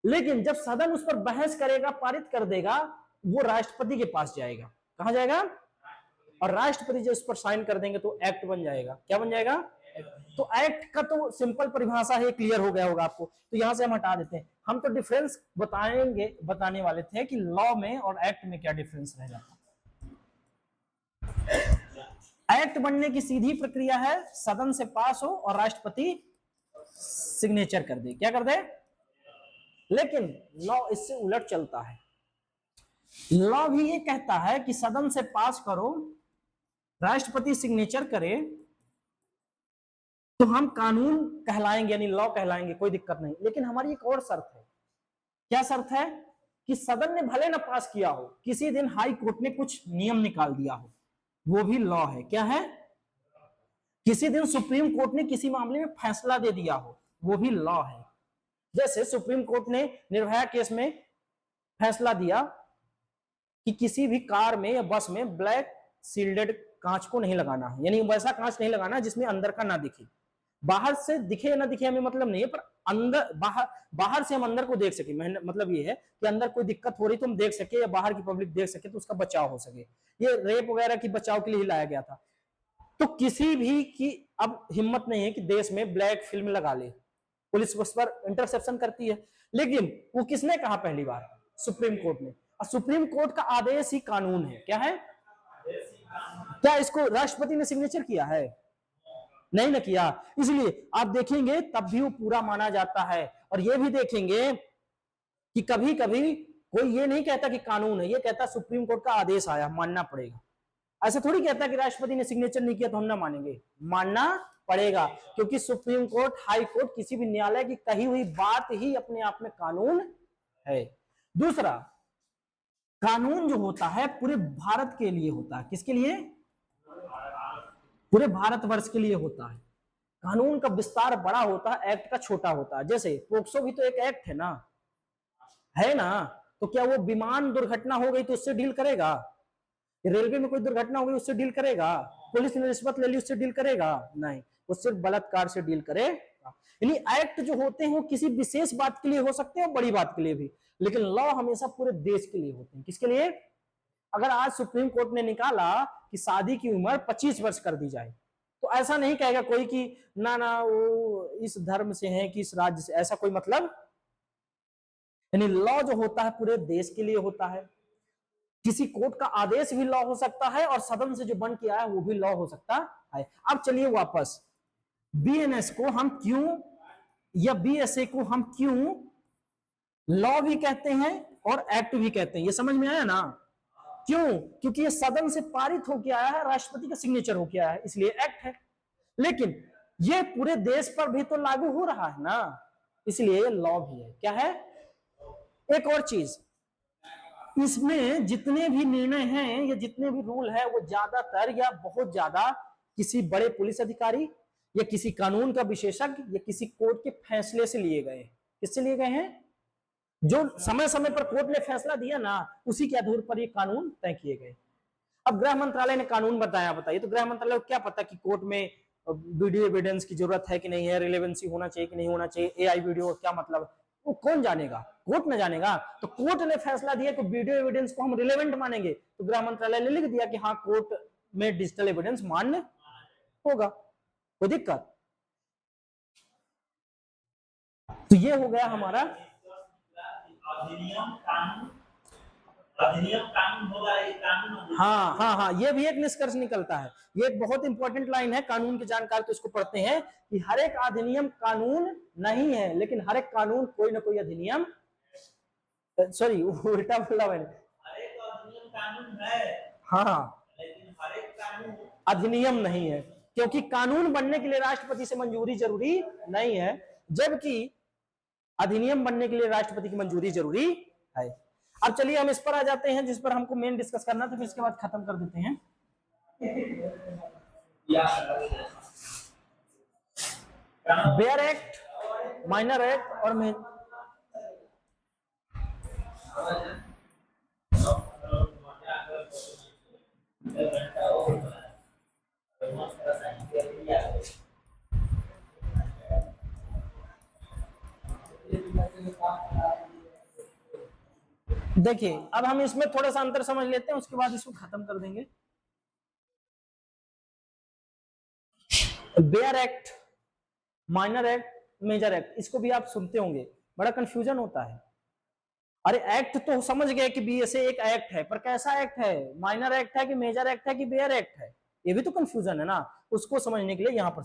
लेकिन जब सदन उस पर बहस करेगा, पारित कर देगा, वो राष्ट्रपति के पास जाएगा। कहां जाएगा? और राष्ट्रपति जब उस पर साइन कर देंगे तो एक्ट बन जाएगा। क्या बन जाएगा? तो एक्ट का तो सिंपल परिभाषा है, क्लियर हो गया होगा आपको। तो यहां से हम हटा देते हैं। हम तो डिफरेंस बताने वाले थे कि लॉ में और एक्ट में क्या डिफरेंस रह जाता एक्ट बनने की सीधी प्रक्रिया है सदन से पास हो और राष्ट्रपति सिग्नेचर कर दे। क्या कर दे? लेकिन लॉ इससे उलट चलता है। लॉ भी ये कहता है कि सदन से पास करो, राष्ट्रपति सिग्नेचर करे तो हम कानून कहलाएंगे, यानी लॉ कहलाएंगे, कोई दिक्कत नहीं। लेकिन हमारी एक और शर्त है। क्या शर्त है? कि सदन ने भले ना पास किया हो, किसी दिन हाई कोर्ट ने कुछ नियम निकाल दिया हो, वो भी लॉ है। क्या है? किसी दिन सुप्रीम कोर्ट ने किसी मामले में फैसला दे दिया हो, वो भी लॉ है। जैसे सुप्रीम कोर्ट ने निर्भया केस में फैसला दिया कि किसी भी कार में या बस में ब्लैक सील्डेड कांच को नहीं लगाना है, यानी वैसा कांच नहीं लगाना जिसमें अंदर का ना दिखे। बाहर से दिखे या ना दिखे हमें मतलब नहीं है, पर अंदर बाहर से हम अंदर को देख सके। मतलब ये है कि अंदर कोई दिक्कत हो रही तो हम देख सके, या बाहर की पब्लिक देख सके तो उसका बचाव हो सके। ये रेप वगैरह की बचाव के लिए ही लाया गया था। तो किसी भी की अब हिम्मत नहीं है कि देश में ब्लैक फिल्म लगा ले, पुलिस उस पर इंटरसेप्शन करती है। लेकिन वो किसने कहा पहली बार? सुप्रीम कोर्ट ने। और सुप्रीम कोर्ट का आदेश ही कानून है। क्या है? क्या इसको राष्ट्रपति ने सिग्नेचर किया है? नहीं ना किया। इसलिए आप देखेंगे तब भी वो पूरा माना जाता है। और ये भी देखेंगे कि कभी कभी कोई ये नहीं कहता कि कानून है, ये कहता सुप्रीम कोर्ट का आदेश आया, मानना पड़ेगा। ऐसा थोड़ी कहता कि राष्ट्रपति ने सिग्नेचर नहीं किया तो हम ना मानेंगे, मानना पड़ेगा। क्योंकि सुप्रीम कोर्ट, हाई कोर्ट, किसी भी न्यायालय की कही हुई बात ही अपने आप में कानून है। दूसरा, कानून जो होता है पूरे भारत के लिए होता है। किसके लिए? पूरे भारतवर्ष के लिए होता है। कानून का विस्तार बड़ा होता है, एक्ट का छोटा होता है। जैसे पोक्सो भी तो एक एक्ट है ना, है ना? तो क्या वो विमान दुर्घटना हो गई तो उससे डील करेगा? रेलवे में कोई दुर्घटना हो गई उससे डील करेगा? पुलिस ने रिश्वत ले ली उससे डील करेगा? नहीं, वो सिर्फ बलात्कार से डील करेगा। यानी एक्ट जो होते हैं वो किसी विशेष बात के लिए हो सकते हैं और बड़ी बात के लिए भी, लेकिन लॉ हमेशा पूरे देश के लिए होते हैं। किसके लिए? अगर आज सुप्रीम कोर्ट ने निकाला कि शादी की उम्र 25 वर्ष कर दी जाए, तो ऐसा नहीं कहेगा कोई कि ना ना वो इस धर्म से है कि इस राज्य से, ऐसा कोई मतलब। यानी लॉ जो होता है पूरे देश के लिए होता है। किसी कोर्ट का आदेश भी लॉ हो सकता है और सदन से जो बन के आया वो भी लॉ हो सकता है। अब चलिए वापस, बीएनएस को हम क्यों, या बीएसए को हम क्यों लॉ भी कहते हैं और एक्ट भी कहते हैं? ये समझ में आया ना? क्यों? क्योंकि ये सदन से पारित होके आया है, राष्ट्रपति का सिग्नेचर होके आया है, इसलिए एक्ट है। लेकिन ये पूरे देश पर भी तो लागू हो रहा है ना, इसलिए ये लॉ भी है। क्या है? एक और चीज, इसमें जितने भी निर्णय हैं या जितने भी रूल है वो ज्यादातर या बहुत ज्यादा किसी बड़े पुलिस अधिकारी या किसी कानून का विशेषज्ञ या किसी कोर्ट के फैसले से लिए गए। किससे लिए गए हैं? जो समय समय पर कोर्ट ने फैसला दिया ना, उसी के आधार पर ये कानून तय किए गए। अब गृह मंत्रालय ने कानून बताया, बताइए तो गृह मंत्रालय को क्या पता कि कोर्ट में वीडियो एविडेंस की जरूरत है कि नहीं है, रिलेवेंसी होना चाहिए कि नहीं होना चाहिए, एआई वीडियो क्या मतलब, वो कौन जानेगा? कोर्ट न जानेगा। तो कोर्ट ने फैसला दिया कि वीडियो एविडेंस को हम रिलेवेंट मानेंगे, तो गृह मंत्रालय ने लिख दिया कि हाँ कोर्ट में डिजिटल एविडेंस मान्य होगा, कोई दिक्कत? तो ये हो गया हमारा अधिनियम कानून, अधिनियम कानून होगा, ये कानून। हाँ हाँ हाँ, ये भी एक निष्कर्ष निकलता है। ये एक बहुत इंपॉर्टेंट लाइन है, कानून के जानकार तो इसको पढ़ते हैं कि हर एक अधिनियम कानून नहीं है, लेकिन हर एक कानून कोई ना कोई अधिनियम, सॉरी उल्टा बोला मैंने, हर एक अधिनियम कानून है, हाँ, लेकिन हर एक कानून अधिनियम नहीं है। क्योंकि कानून बनने के लिए राष्ट्रपति से मंजूरी जरूरी नहीं है, जबकि अधिनियम बनने के लिए राष्ट्रपति की मंजूरी जरूरी है। अब चलिए हम इस पर आ जाते हैं जिस पर हमको मेन डिस्कस करना था, फिर इसके बाद खत्म कर देते हैं। बेयर एक्ट, माइनर एक्ट और देखिए अब हम इसमें थोड़ा सा अंतर समझ लेते हैं, उसके बाद इसको खत्म कर देंगे। Bare act, minor act, major act, इसको भी आप सुनते होंगे, बड़ा कंफ्यूजन होता है। अरे एक्ट तो समझ गए कि बीएसए एक एक्ट है, पर कैसा एक्ट है? माइनर एक्ट है कि मेजर एक्ट है कि बेयर एक्ट है? ये भी तो कंफ्यूजन है ना, उसको समझने के लिए यहाँ पर